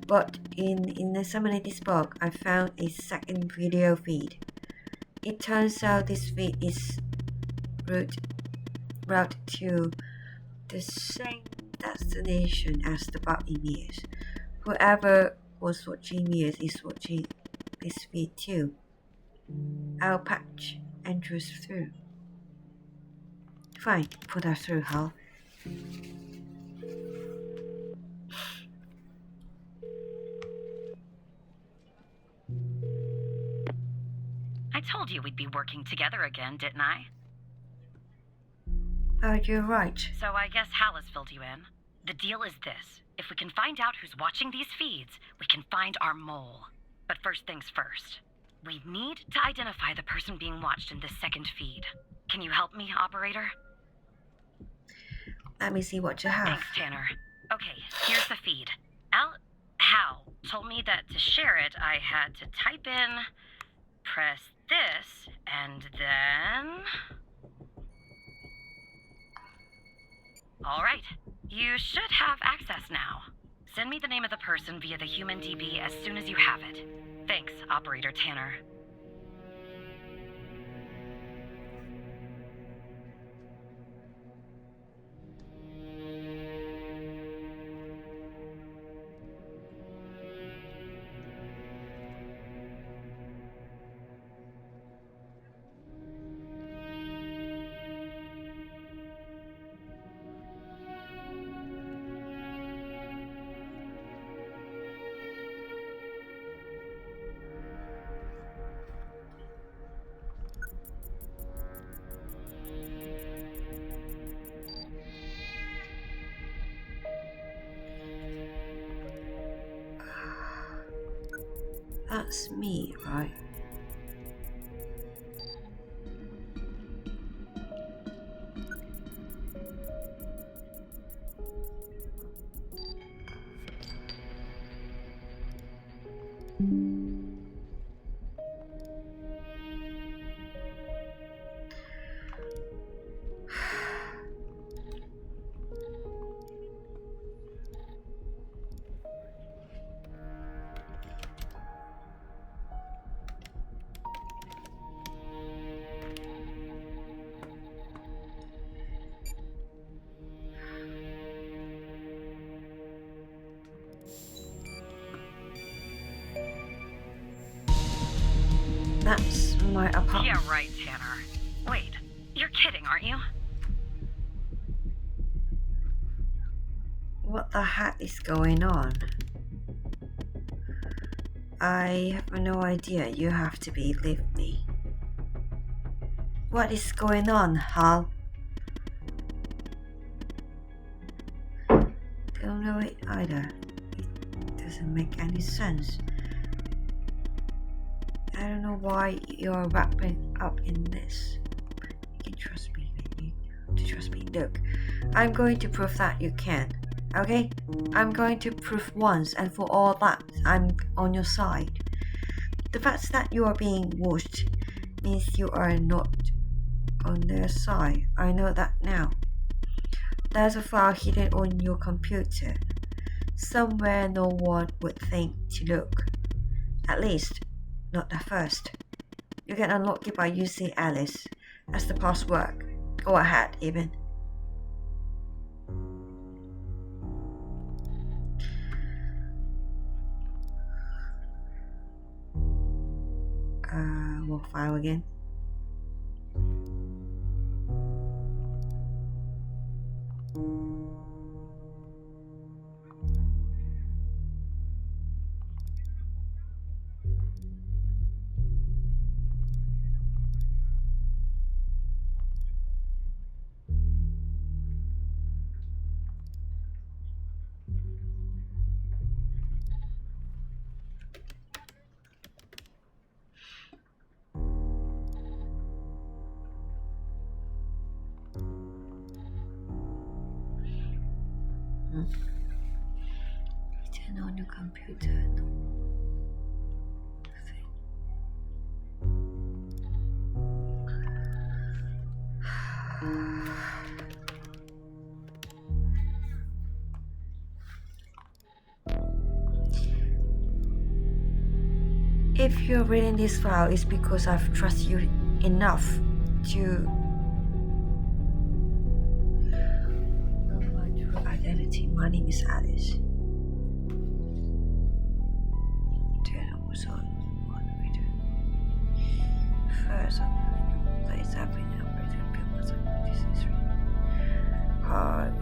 but in examining this bug, I found a second video feed. It turns out this feed is route to the same destination as the bug in Mia's. Whoever was watching Mia's is watching this feed too. I'll patch Andrews through. Fine, put her through, Hal. I told you we'd be working together again, didn't I? Oh, you're right. So I guess Hal has filled you in. The deal is this. If we can find out who's watching these feeds, we can find our mole. But first things first. We need to identify the person being watched in this second feed. Can you help me, operator? Let me see what you have. Thanks, Tanner. Okay, here's the feed. Hal told me that to share it, I had to type in, press this, and then... All right, you should have access now. Send me the name of the person via the human DB as soon as you have it. Thanks, Operator Tanner. That's me, right? That's my apartment. Yeah, right, Tanner. Wait, you're kidding, aren't you? What the heck is going on? I have no idea. You have to believe me. What is going on, Hal? Don't know it either. It doesn't make any sense. I don't know why you're wrapping up in this. You can trust me, man. You have to trust me. Look, I'm going to prove that you can. Okay? I'm going to prove once and for all that I'm on your side. The fact that you are being watched means you are not on their side. I know that now. There's a file hidden on your computer. Somewhere no one would think to look. At least, not at first. You can unlock it by using Alice as the password. Go ahead, even. What file again? Turn on your computer. No. If you're reading this file, it's because I've trusted you enough to know my true identity. My name is Alice. Turn was on video. First, place I've been operating people. This is hard.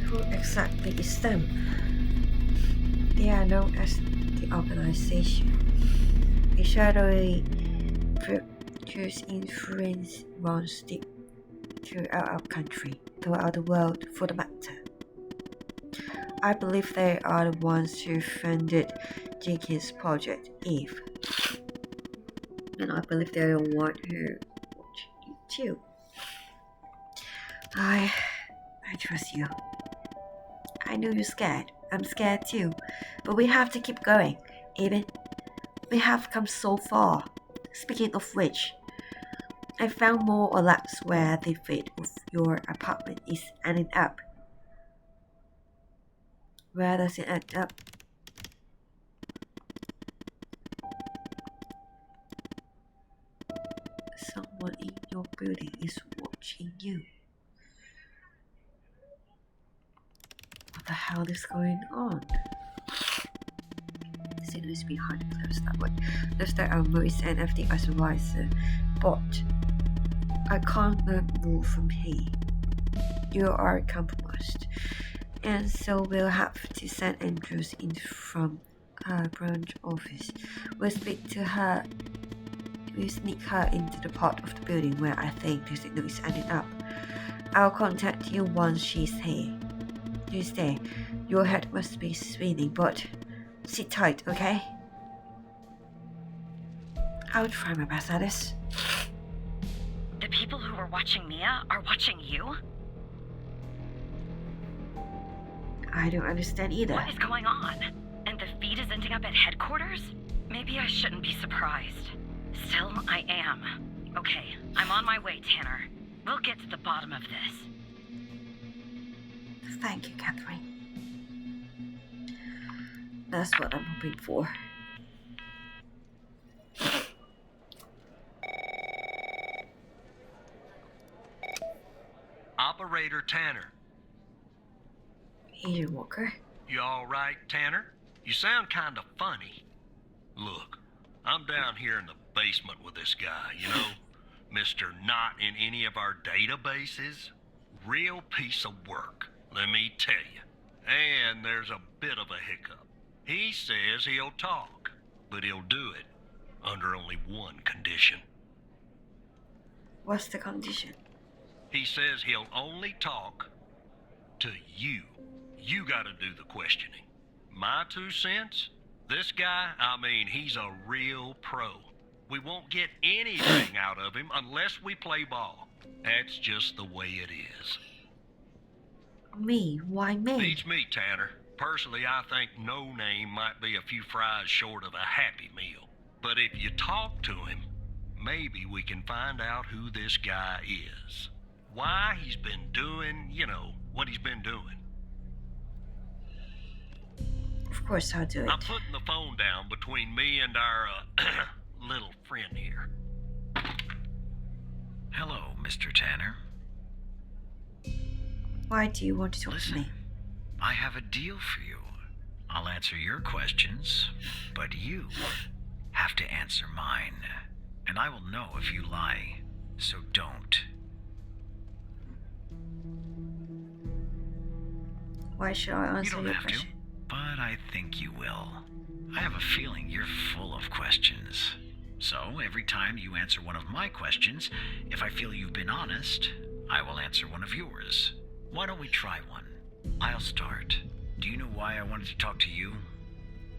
Who exactly is them? They are known as the organization. A shadowy, produce influence runs deep throughout our country, throughout the world for the matter. I believe they are the ones who funded Jenkins' Project Eve. And I believe they're the one who watched it too. I trust you. I know you're scared. I'm scared too. But we have to keep going. Even we have come so far. Speaking of which, I found more or less where the fate of your apartment is ending up. Where does it end up? Someone in your building is watching you. What the hell is going on? St. Louis behind the closed that way. Looks like Maurice and FD as a wiser, but I can't move from here. You are compromised, and so we'll have to send Andrews in from her branch office. We'll speak to her. We'll sneak her into the part of the building where I think the signal is ending up. I'll contact you once she's here. Tuesday, your head must be spinning, but sit tight, okay? I'll try my best at this. The people who were watching Mia are watching you? I don't understand either. What is going on? And the feed is ending up at headquarters? Maybe I shouldn't be surprised. Still, I am. Okay, I'm on my way, Tanner. We'll get to the bottom of this. Thank you, Catherine. That's what I'm hoping for. Operator Tanner. Agent Walker. You all right, Tanner? You sound kind of funny. Look, I'm down here in the basement with this guy, you know, Mr. Not in any of our databases. Real piece of work, let me tell you. And there's a bit of a hiccup. He says he'll talk, but he'll do it under only one condition. What's the condition? He says he'll only talk to you. You gotta do the questioning. My 2 cents? This guy, I mean, he's a real pro. We won't get anything out of him unless we play ball. That's just the way it is. Me? Why me? Beats me, Tanner. Personally, I think No Name might be a few fries short of a Happy Meal. But if you talk to him, maybe we can find out who this guy is. Why he's been doing, what he's been doing. Of course I'll do it. I'm putting the phone down between me and our, little friend here. Hello, Mr. Tanner. Why do you want to talk to Listen, me? I have a deal for you. I'll answer your questions, but you have to answer mine. And I will know if you lie, so don't. Why should I You answer don't your have to, question? but I think you will. I have a feeling you're full of questions. So, every time you answer one of my questions, if I feel you've been honest, I will answer one of yours. Why don't we try one? I'll start. Do you know why I wanted to talk to you?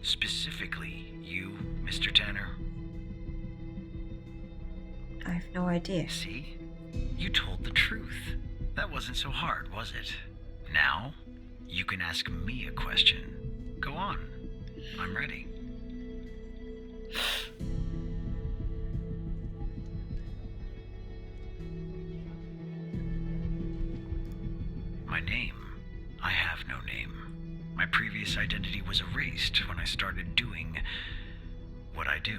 Specifically, you, Mr. Tanner? I have no idea. See? You told the truth. That wasn't so hard, was it? Now, you can ask me a question. Go on. I'm ready. My name? I have no name. My previous identity was erased when I started doing what I do.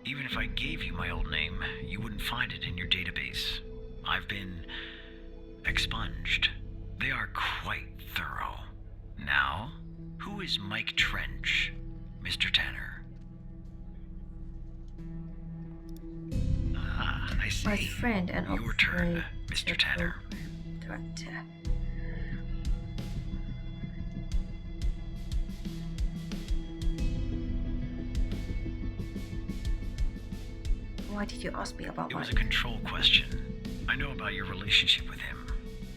Even if I gave you my old name, you wouldn't find it in your database. I've been expunged. They are quite thorough. Now, who is Mike Trench, Mr. Tanner? Ah, I see. My friend and Your turn, Mr. Tanner. Director. Why did you ask me about It was a Mike? control question. I know about your relationship with him.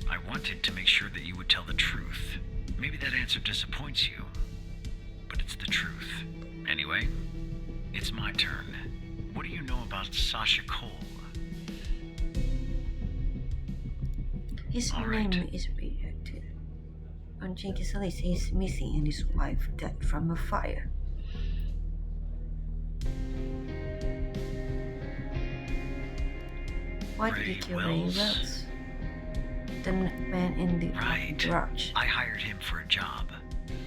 I wanted to make sure that you would tell the truth. Maybe that answer disappoints you, but it's the truth. Anyway, it's my turn. What do you know about Sasha Cole? His All name right. is rejected. On Jenkins' list, he's missing and his wife dead from a fire. Why did you Ray kill Ray Wells? Wells? The man in the Right. garage. I hired him for a job.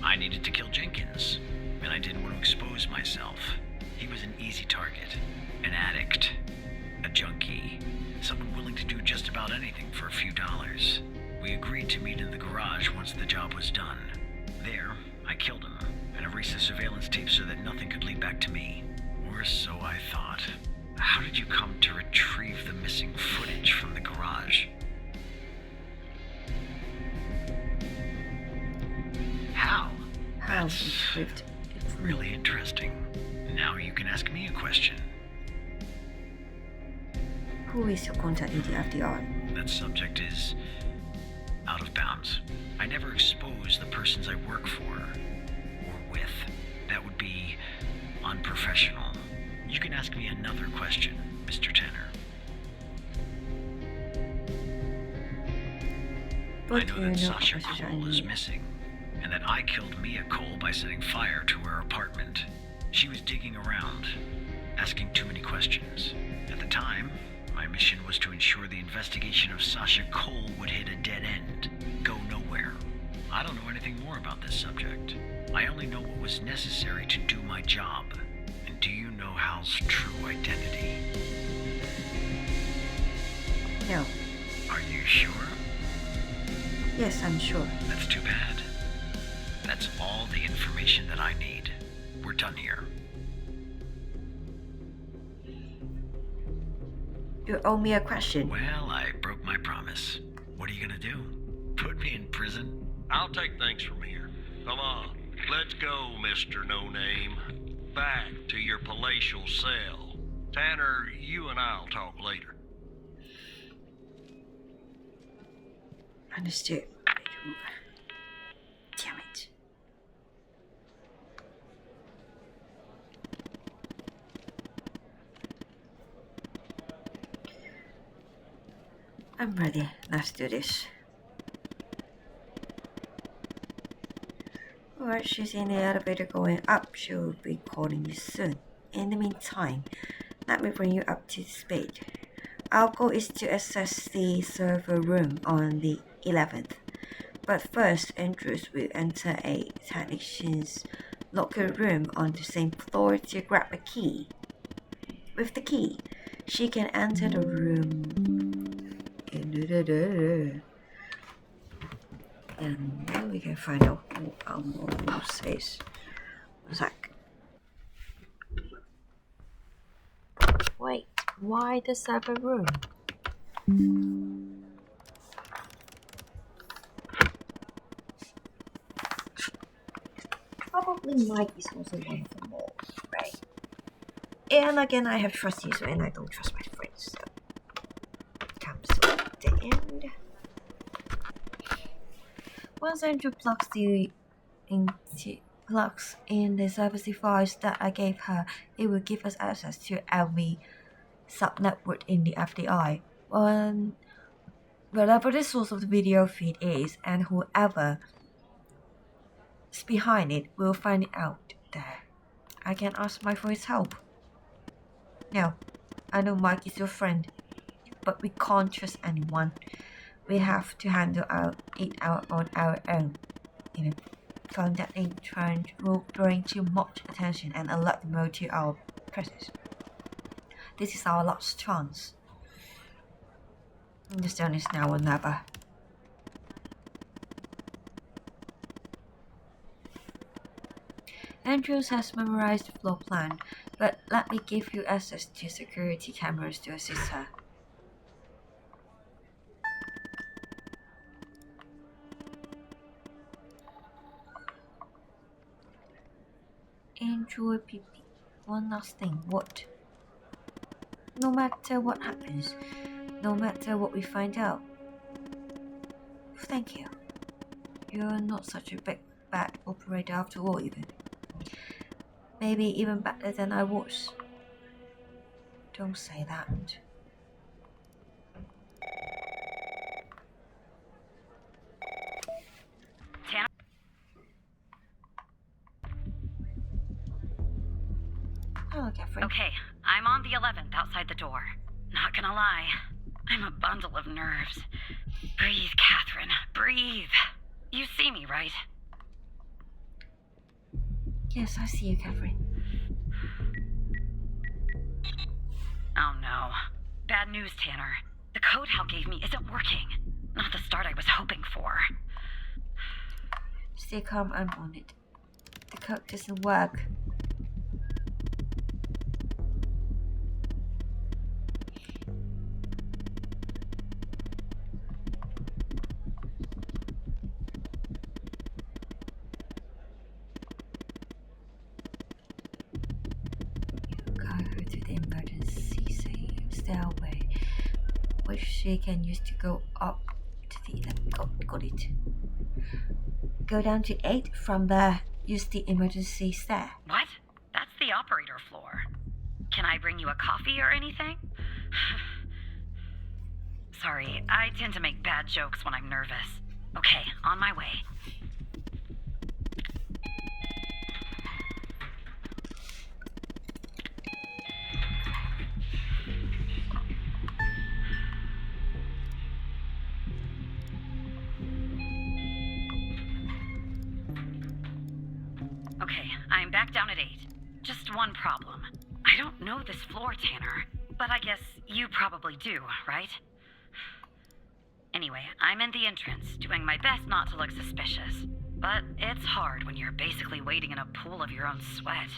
I needed to kill Jenkins, and I didn't want to expose myself. He was an easy target. An addict. A junkie. Someone willing to do just about anything for a few dollars. We agreed to meet in the garage once the job was done. There, I killed him, and erased the surveillance tape so that nothing could lead back to me. Or so I thought. How did you come to retrieve the missing footage from the garage? How? How That's he retrieved it. really interesting. Now you can ask me a question. Who is your contact in the FDR? That subject is out of bounds. I never expose the persons I work for or with. That would be unprofessional. You can ask me another question, Mr. Tanner. What I do know you that know Sasha about Cole is Shiny? missing, and that I killed Mia Cole by setting fire to her apartment. She was digging around, asking too many questions. At the time, my mission was to ensure the investigation of Sasha Cole would hit a dead end, go nowhere. I don't know anything more about this subject. I only know what was necessary to do my job. And do you know Hal's true identity? No. Are you sure? Yes, I'm sure. That's too bad. That's all the information that I need. We're done here. You owe me a question. Well, I broke my promise. What are you gonna do? Put me in prison? I'll take things from here. Come on, let's go, Mr. No Name. Back to your palatial cell. Tanner, you and I'll talk later. Understood. Damn it. I'm ready. Let's do this. Alright, she's in the elevator going up. She'll be calling you soon. In the meantime, let me bring you up to speed. Our goal is to access the server room on the 11th. But first, Andrews will enter a technician's locker room on the same floor to grab a key. With the key, she can enter the room. And then we can find out who our boss is. Zach. Wait, why the server room? Probably Mike is also one of the moles, right? And again, I have trust issues and I don't trust my friends, so comes to the end. Once Andrew plugs in the service device that I gave her, it will give us access to every subnetwork in the FDI. Wherever the source of the video feed is, and whoever is behind it will find it out there. I can ask Mike for his help. Now, I know Mike is your friend, but we can't trust anyone. We have to handle it out on our own. Contacting Trent will bring too much attention and alert the mode to our presence. This is our last chance. The stone is now or never. Andrews has memorized the floor plan, but let me give you access to security cameras to assist her. Enjoy PP. One last thing, what? No matter what happens, no matter what we find out. Thank you. You're not such a bad operator after all, even. Maybe even better than I was. Don't say that. Hello, Catherine. Okay, I'm on the 11th outside the door. Not gonna lie, I'm a bundle of nerves. Breathe, Catherine, breathe. You see me, right? Yes, I see you, Catherine. Oh no. Bad news, Tanner. The code Hal gave me isn't working. Not the start I was hoping for. Stay calm, I'm on it. The code doesn't work. Stairway, which she can use to go up to the 11th. Got it. Go down to 8. From there, use the emergency stair. What? That's the operator floor. Can I bring you a coffee or anything? Sorry, I tend to make bad jokes when I'm nervous. Okay, on my way. Okay, I'm back down at 8. Just one problem. I don't know this floor, Tanner. But I guess you probably do, right? Anyway, I'm in the entrance, doing my best not to look suspicious. But it's hard when you're basically wading in a pool of your own sweat.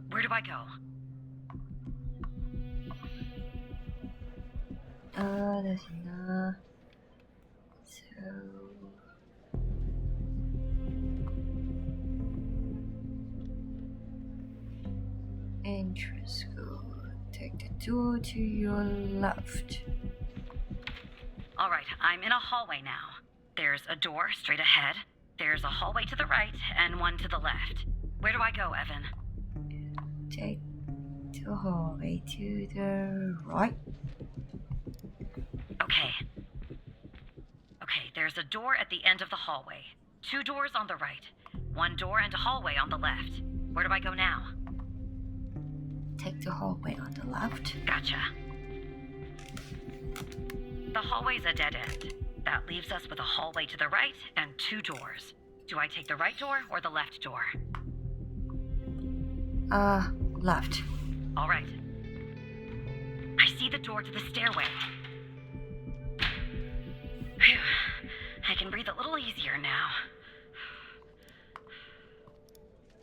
Where do I go? There's enough. So... entrance, go. Take the door to your left. Alright, I'm in a hallway now. There's a door straight ahead, there's a hallway to the right, and one to the left. Where do I go, Evan? Take the hallway to the right. Okay. There's a door at the end of the hallway. 2 doors on the right. 1 door and a hallway on the left. Where do I go now? Take the hallway on the left. Gotcha. The hallway's a dead end. That leaves us with a hallway to the right and 2 doors. Do I take the right door or the left door? Left. All right. I see the door to the stairway. Phew. I can breathe a little easier now.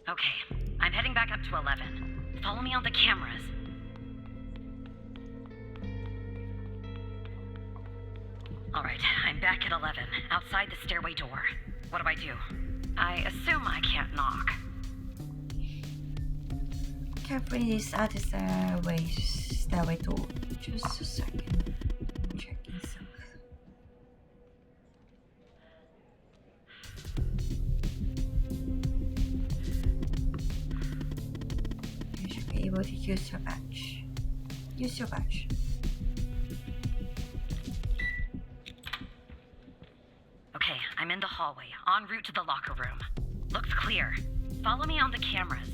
Okay, I'm heading back up to 11. Follow me on the cameras. All right, I'm back at 11, outside the stairway door. What do? I assume I can't knock. Carefully inside the stairway door. Just a second. I'm checking something. You should be able to use your badge. Use your badge. Okay, I'm in the hallway, en route to the locker room. Looks clear. Follow me on the cameras.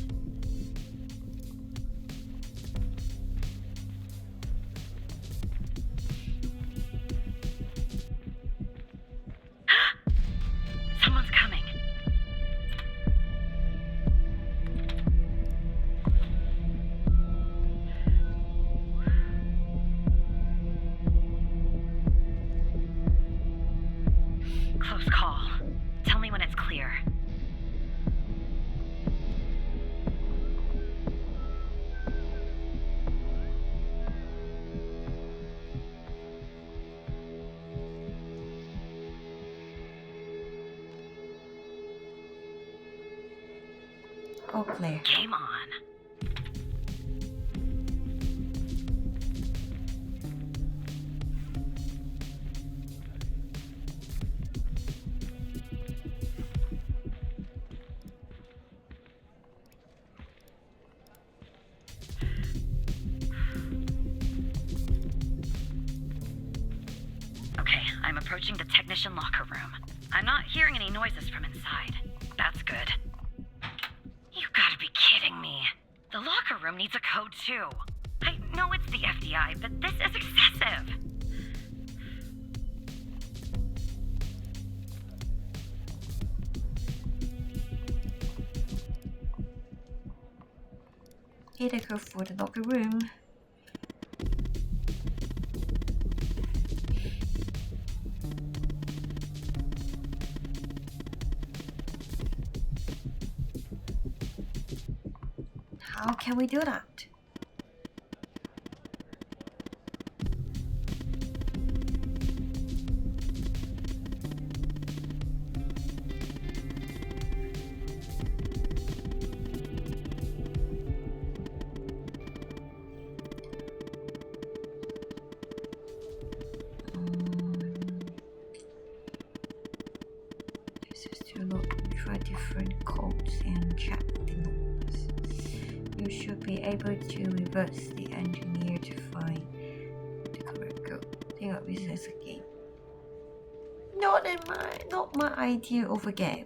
Someone's coming. Close call. Tell me when it's clear. All clear. Game on. Okay, I'm approaching the technician locker room. I'm not hearing any noises from inside. That's good. You gotta be kidding me. The locker room needs a code too. I know it's the FDI, but this is excessive. Here they go for the locker room. How can we do that? This is to look, try different codes and check the notes. You should be able to reverse the engineer to find the correct code. Think of this as a game. Not my idea of a game.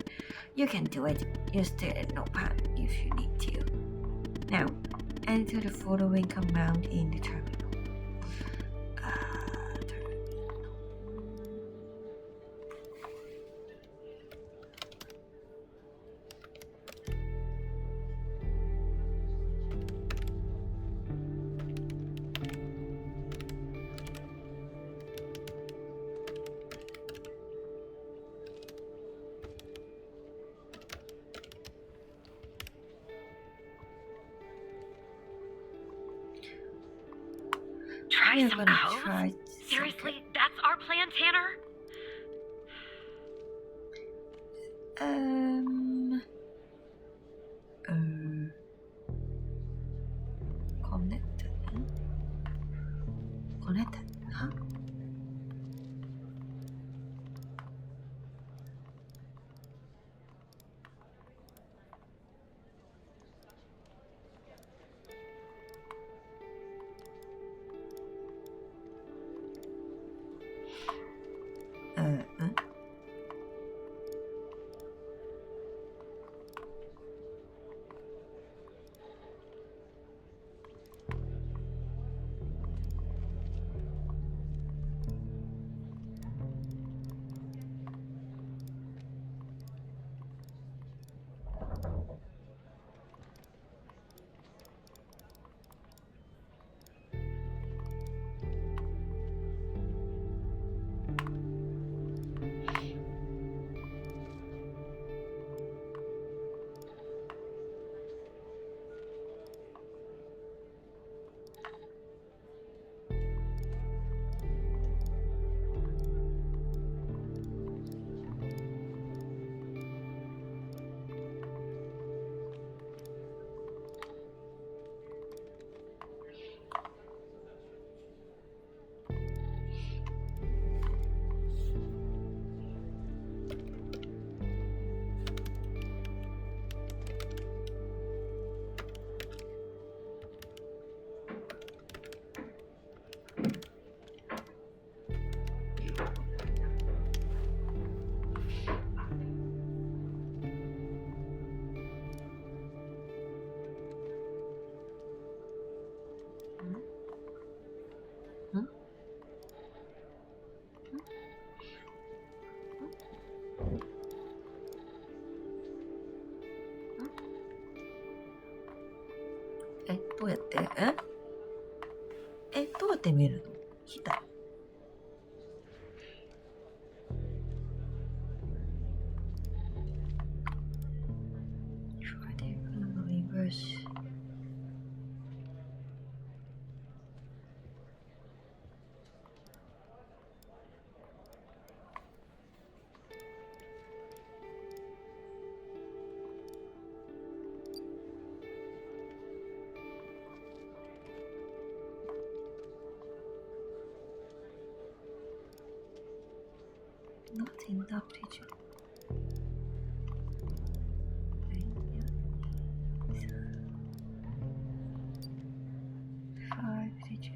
You can do it. Use the notepad if you need to. Now, enter the following command in the terminal. Try We're some gonna codes? try Seriously? That's our plan, Tanner? Connected. Connected, huh? ってみるの。来た。Reverse. Not in that region. Five digit.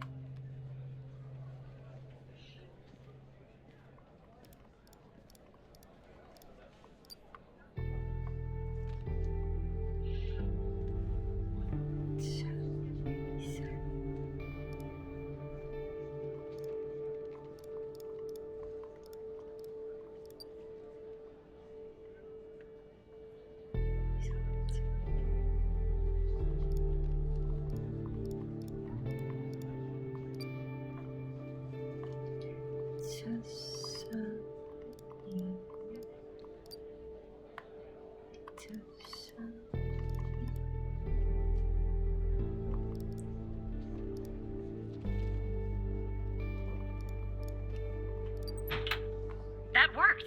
That worked.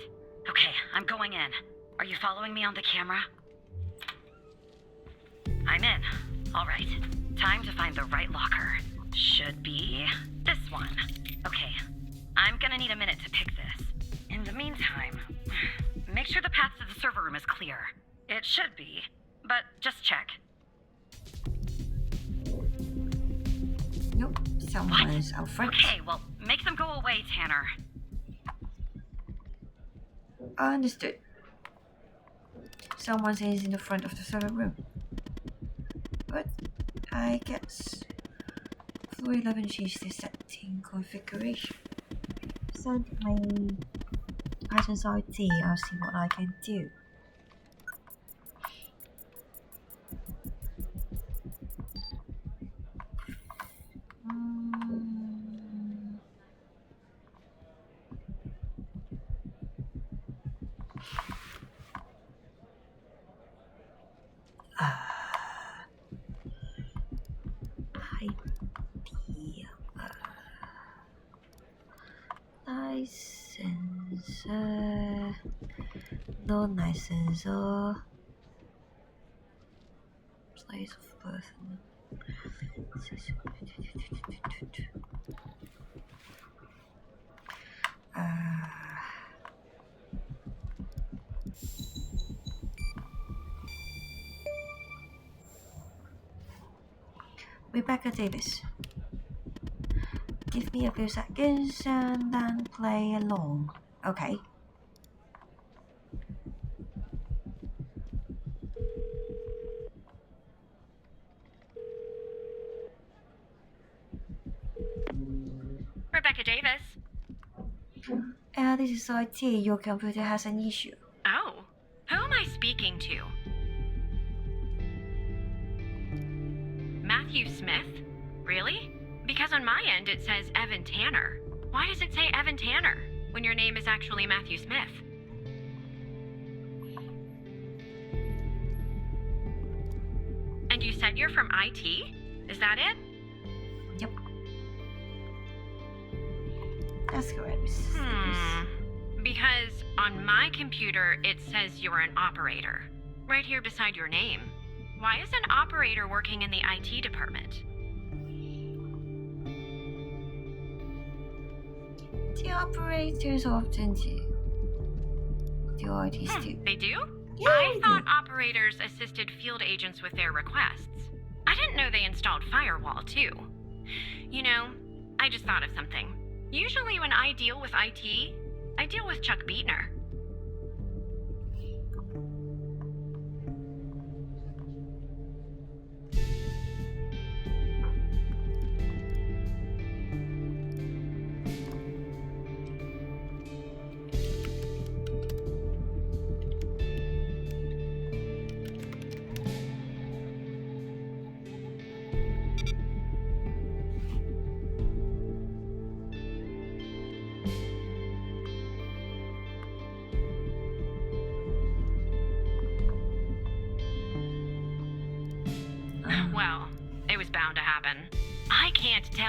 Okay, I'm going in. Are you following me on the camera? I'm in. All right. Time to find the right locker. Should be this one. Okay. I'm gonna need a minute to pick this. In the meantime, make sure the path to the server room is clear. It should be, but just check. Nope, someone is out front. Okay, well, make them go away, Tanner. Understood. Someone is in the front of the server room. But I guess floor 11 change the setting configuration. Send my items ID, I'll see what I can do. License, no license or place of birth. Rebecca Davis. Give me a few seconds and then play along. Okay. Rebecca Davis. This is IT. Your computer has an issue. Oh, who am I speaking to? Matthew Smith? Really? Because on my end it says Evan Tanner. Why does it say Evan Tanner when your name is actually Matthew Smith? And you said you're from IT? Is that it? Yep. That's correct. Because on my computer it says you're an operator. Right here beside your name. Why is an operator working in the IT department? The operators often do ITs too. They do? Yeah, I thought operators assisted field agents with their requests. I didn't know they installed firewall too. You know, I just thought of something. Usually when I deal with IT, I deal with Chuck Beatner.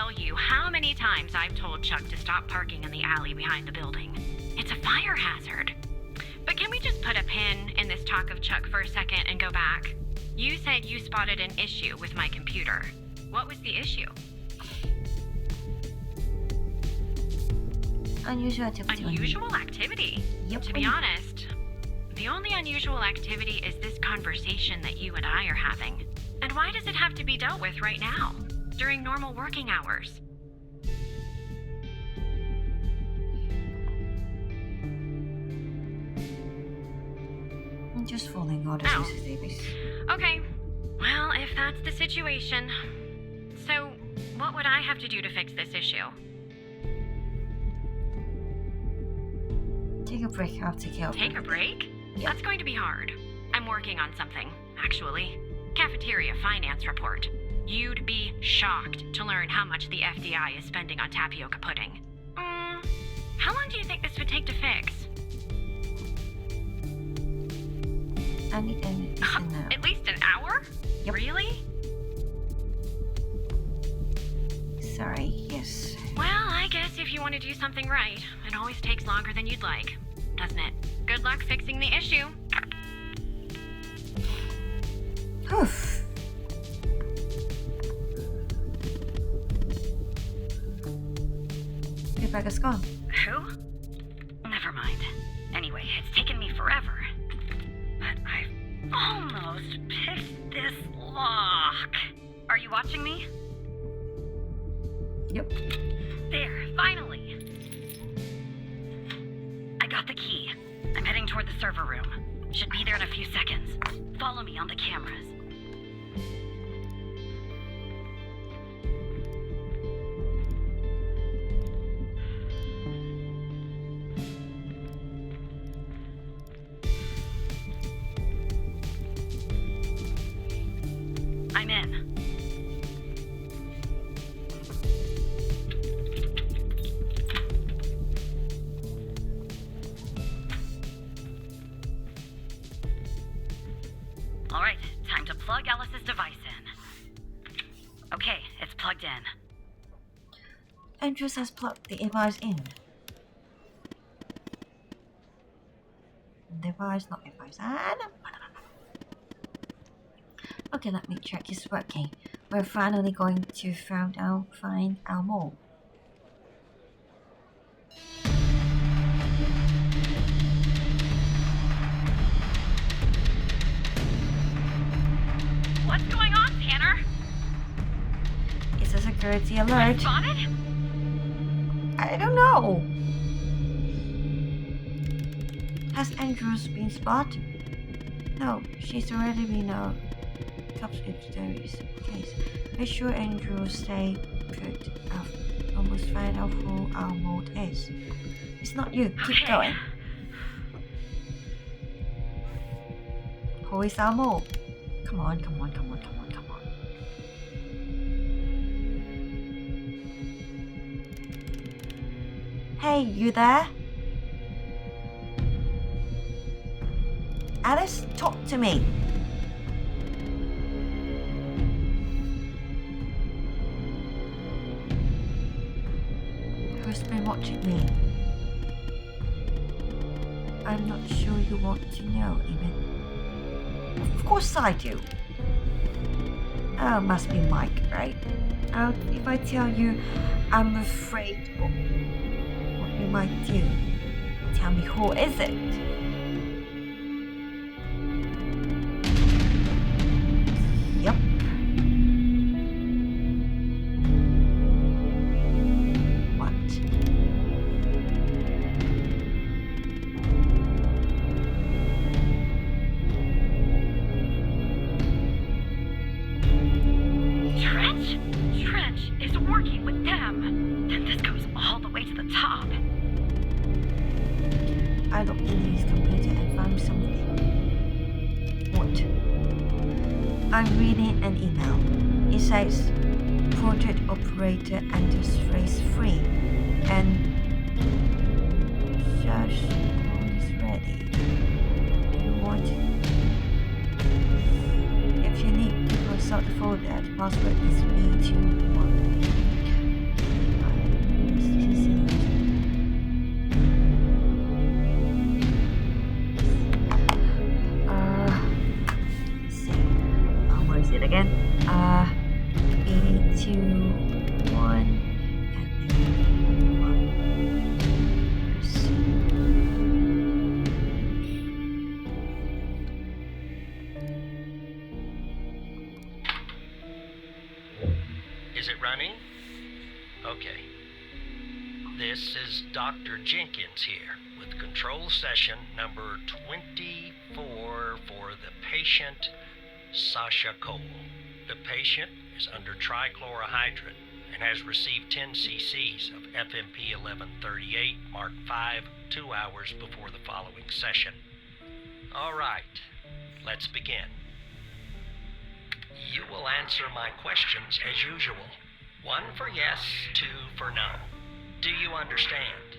tell you how many times I've told Chuck to stop parking in the alley behind the building. It's a fire hazard. But can we just put a pin in this talk of Chuck for a second and go back? You said you spotted an issue with my computer. What was the issue? Unusual activity. Unusual activity? Yep. To be honest, the only unusual activity is this conversation that you and I are having. And why does it have to be dealt with right now, during normal working hours? I'm just following orders, Mrs. Davis. Okay. Well, if that's the situation. So, what would I have to do to fix this issue? Take a break, I'll take care of it. Take a break? Yep. That's going to be hard. I'm working on something, actually. Cafeteria finance report. You'd be shocked to learn how much the FDI is spending on tapioca pudding. How long do you think this would take to fix? I need an hour. At least an hour? Yep. Really? Sorry, yes. Well, I guess if you want to do something right, it always takes longer than you'd like, doesn't it? Good luck fixing the issue. Oof. Feedback is gone. Who? Never mind. Anyway, it's taken me forever. But I've almost picked this lock. Are you watching me? Yep. There, finally. I got the key. I'm heading toward the server room. Should be there in a few seconds. Follow me on the cameras. I'm in. All right, time to plug Alice's device in. Okay, it's plugged in. Andrews has plugged the device in. Device, not device. Okay, let me check it's working. We're finally going to find our mole. What's going on, Tanner? It's a security alert. Spotted? I don't know. Has Andrews been spotted? No, she's already been cops if there is case. Make sure Andrews stay put. I've almost find out who our mode is. It's not you. Keep Okay. going. Who is our mole? Come on, come on, come on, come on, come on. Hey, you there? Alice, talk to me. Who's been watching me? I'm not sure you want to know, even. Of course I do. Oh, must be Mike, right? If I tell you I'm afraid what you might do, tell me who is it? Yep. What? Trench is working with them. Then this goes all the way to the top. I looked in his computer and found something. What? I'm reading an email. It says, Project Operator enters phase 3 and search code is ready. Do you want it? If you need to consult the folder, the password is B21. This is Dr. Jenkins here with control session number 24 for the patient Sasha Cole. The patient is under trichlorohydrin and has received 10 cc's of FMP 1138 Mark V 2 hours before the following session. All right, let's begin. You will answer my questions as usual. 1 for yes, 2 for no. Do you understand?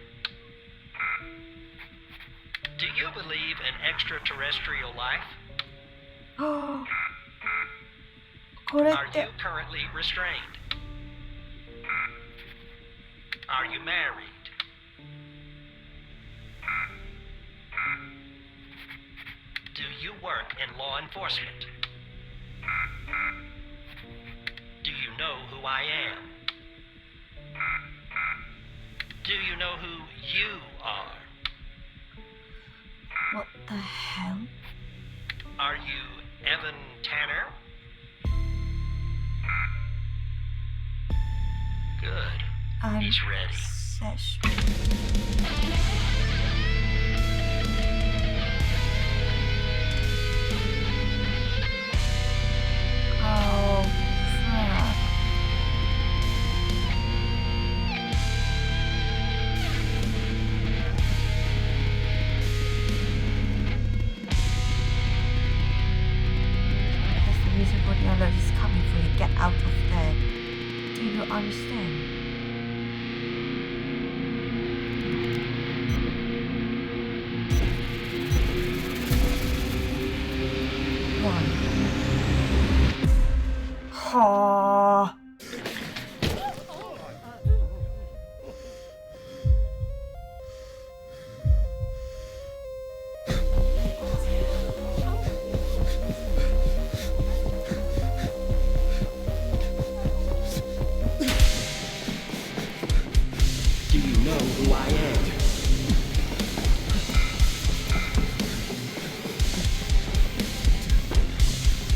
Do you believe in extraterrestrial life? Oh. これっ Are て you currently restrained? Are you married? Do you work in law enforcement? Do you know who I am? Do you know who you are? What the hell? Are you Evan Tanner? Good. I'm He's ready. Oh, crap. That's the reason for the alert is coming for you. Get out of there. Do you understand? Oh. Do you know who I am?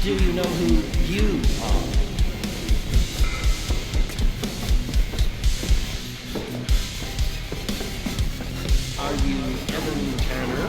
Do you know who you are? Are you Evan Tanner?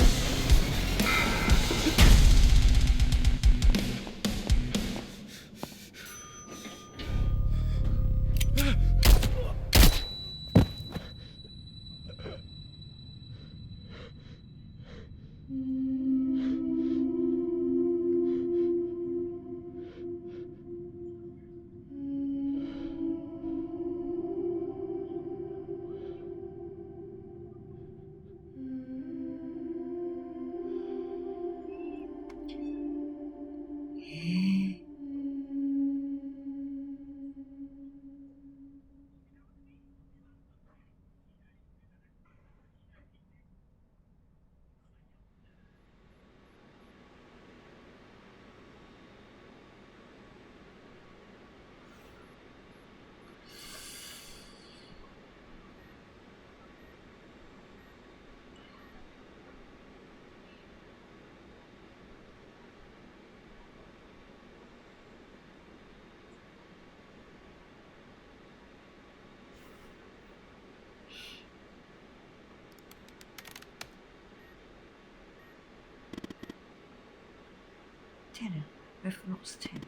Tanner, we've lost him.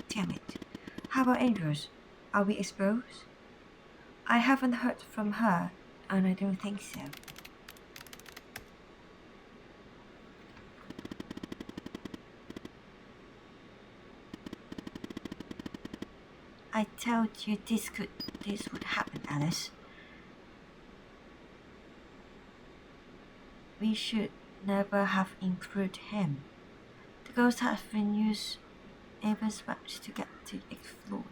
Damn it. How about Andrews? Are we exposed? I haven't heard from her, and I don't think so. I told you this would happen, Alice. We should never have included him. The ghost has been used Ava's match to get to explore.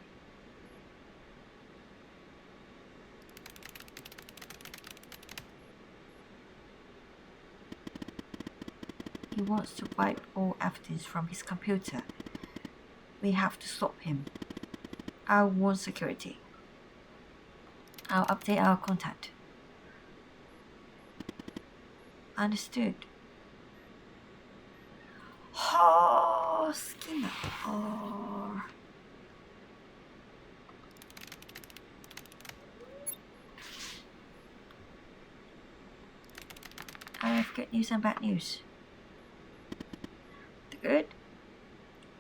He wants to wipe all evidence from his computer. We have to stop him. I'll warn security. I'll update our contact. Understood. Oh, Skinner. Oh. I have good news and bad news. The good?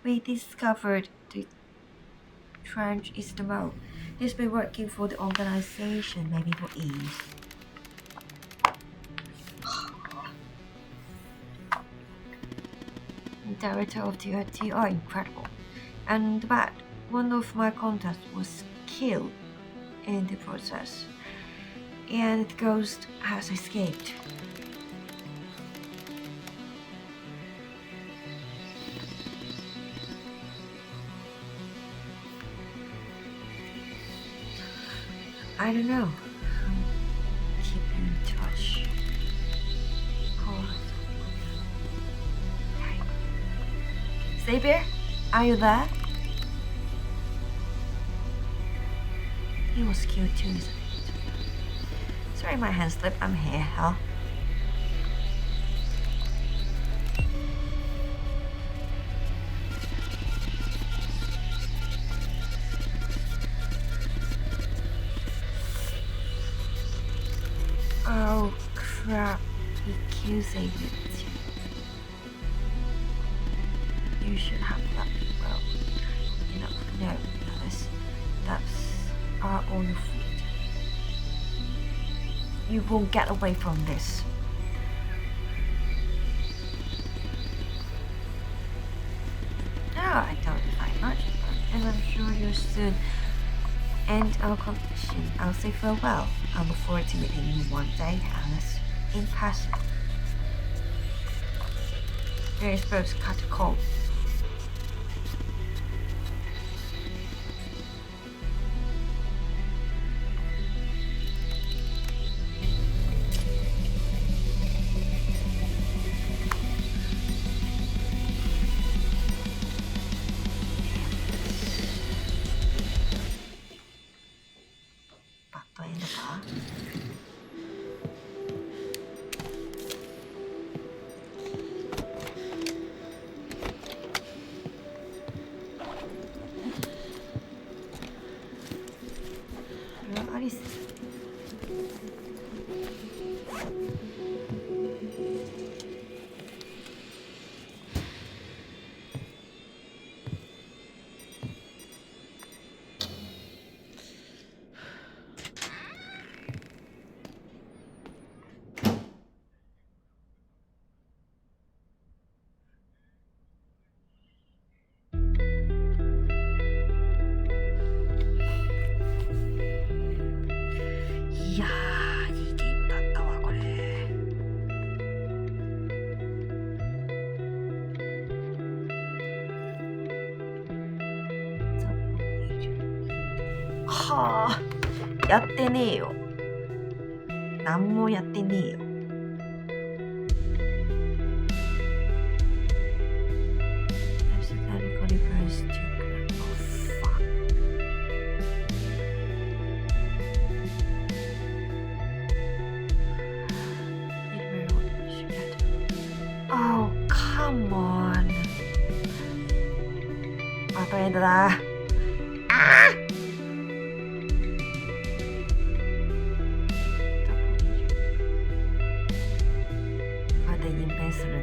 We discovered the Trench is the mole. He's been working for the organization, maybe for ease. The director of the RT are incredible. And the bad, one of my contacts was killed in the process. And the ghost has escaped. I don't know. Keep in touch. Oh. Xavier, are you there? He was killed too, isn't it? Sorry, my hand slipped. I'm here, huh? Oh crap, he killed Xavier too. You should have let me well. No, that's all your fault. You won't get away from this. No, I don't find much, and I'm sure you'll soon end our competition. I'll say farewell. I look forward to meeting you one day, Alice, in person. You're supposed to cut a cold.はあ、やってねえよ。なんもやってねえよ。Oh, come on. バッドエンドだ。ああするの。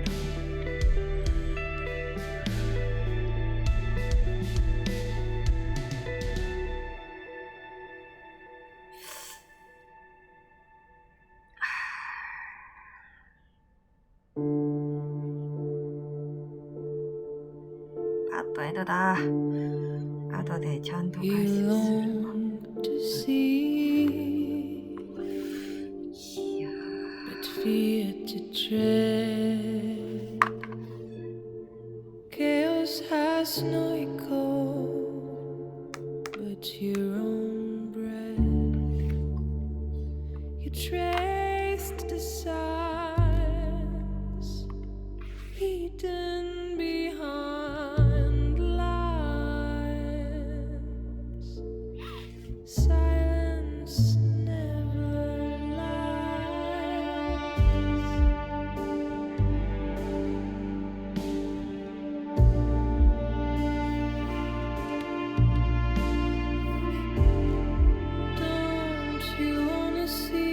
バッドエンドだ。後でちゃんと解説するわ。Chaos has no echo but your own breath. You traced the signs hidden behind lines. Silence never lies. Don't you wanna see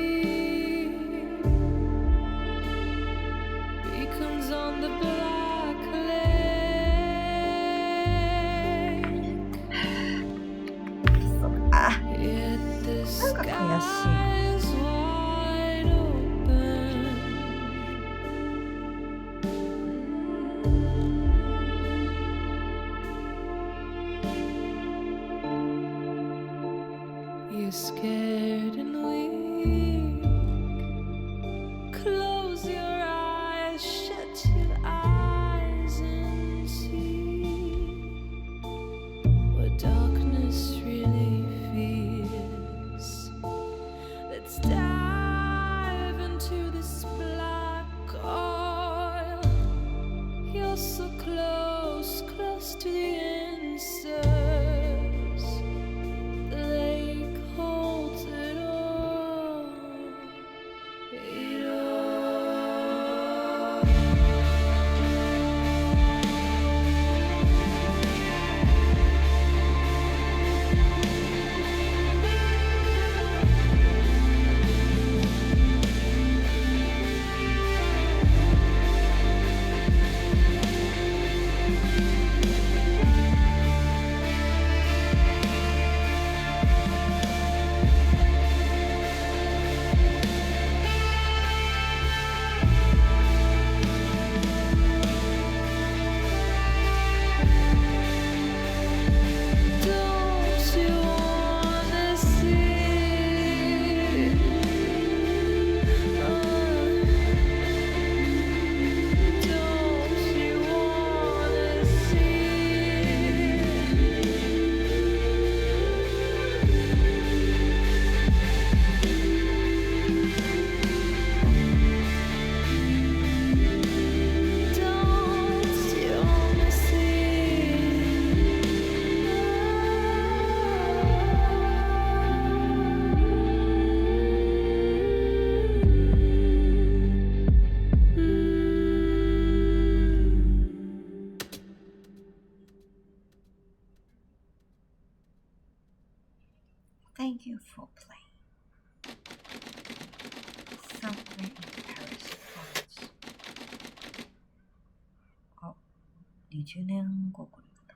20年後これかな。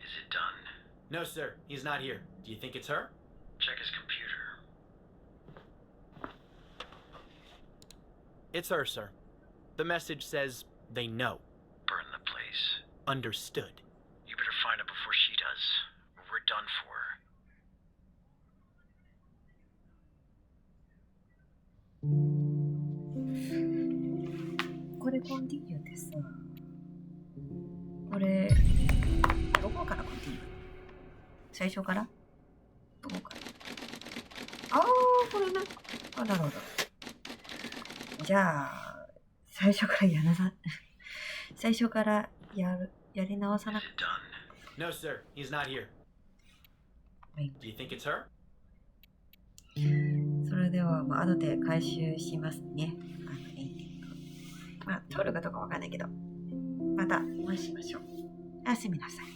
Is it done? No, sir. He's not here. Do you think it's her? Check his computer. It's her, sir. The message says they know. Burn the place. Understood. You better find her before she does, or we're done for. これコンティニューでさ、これどこからコンティニュー？最初から？どこから？ああ、これね。あ、なるほど。じゃあ最初から最初からやり直さなくて。No, sir. He's not here. Do you think it's her? それでは、まあ、後で回収しますね。エンディング。まあ、取るかどうかわかんないけど、またお会いしましょう。おやすみなさい。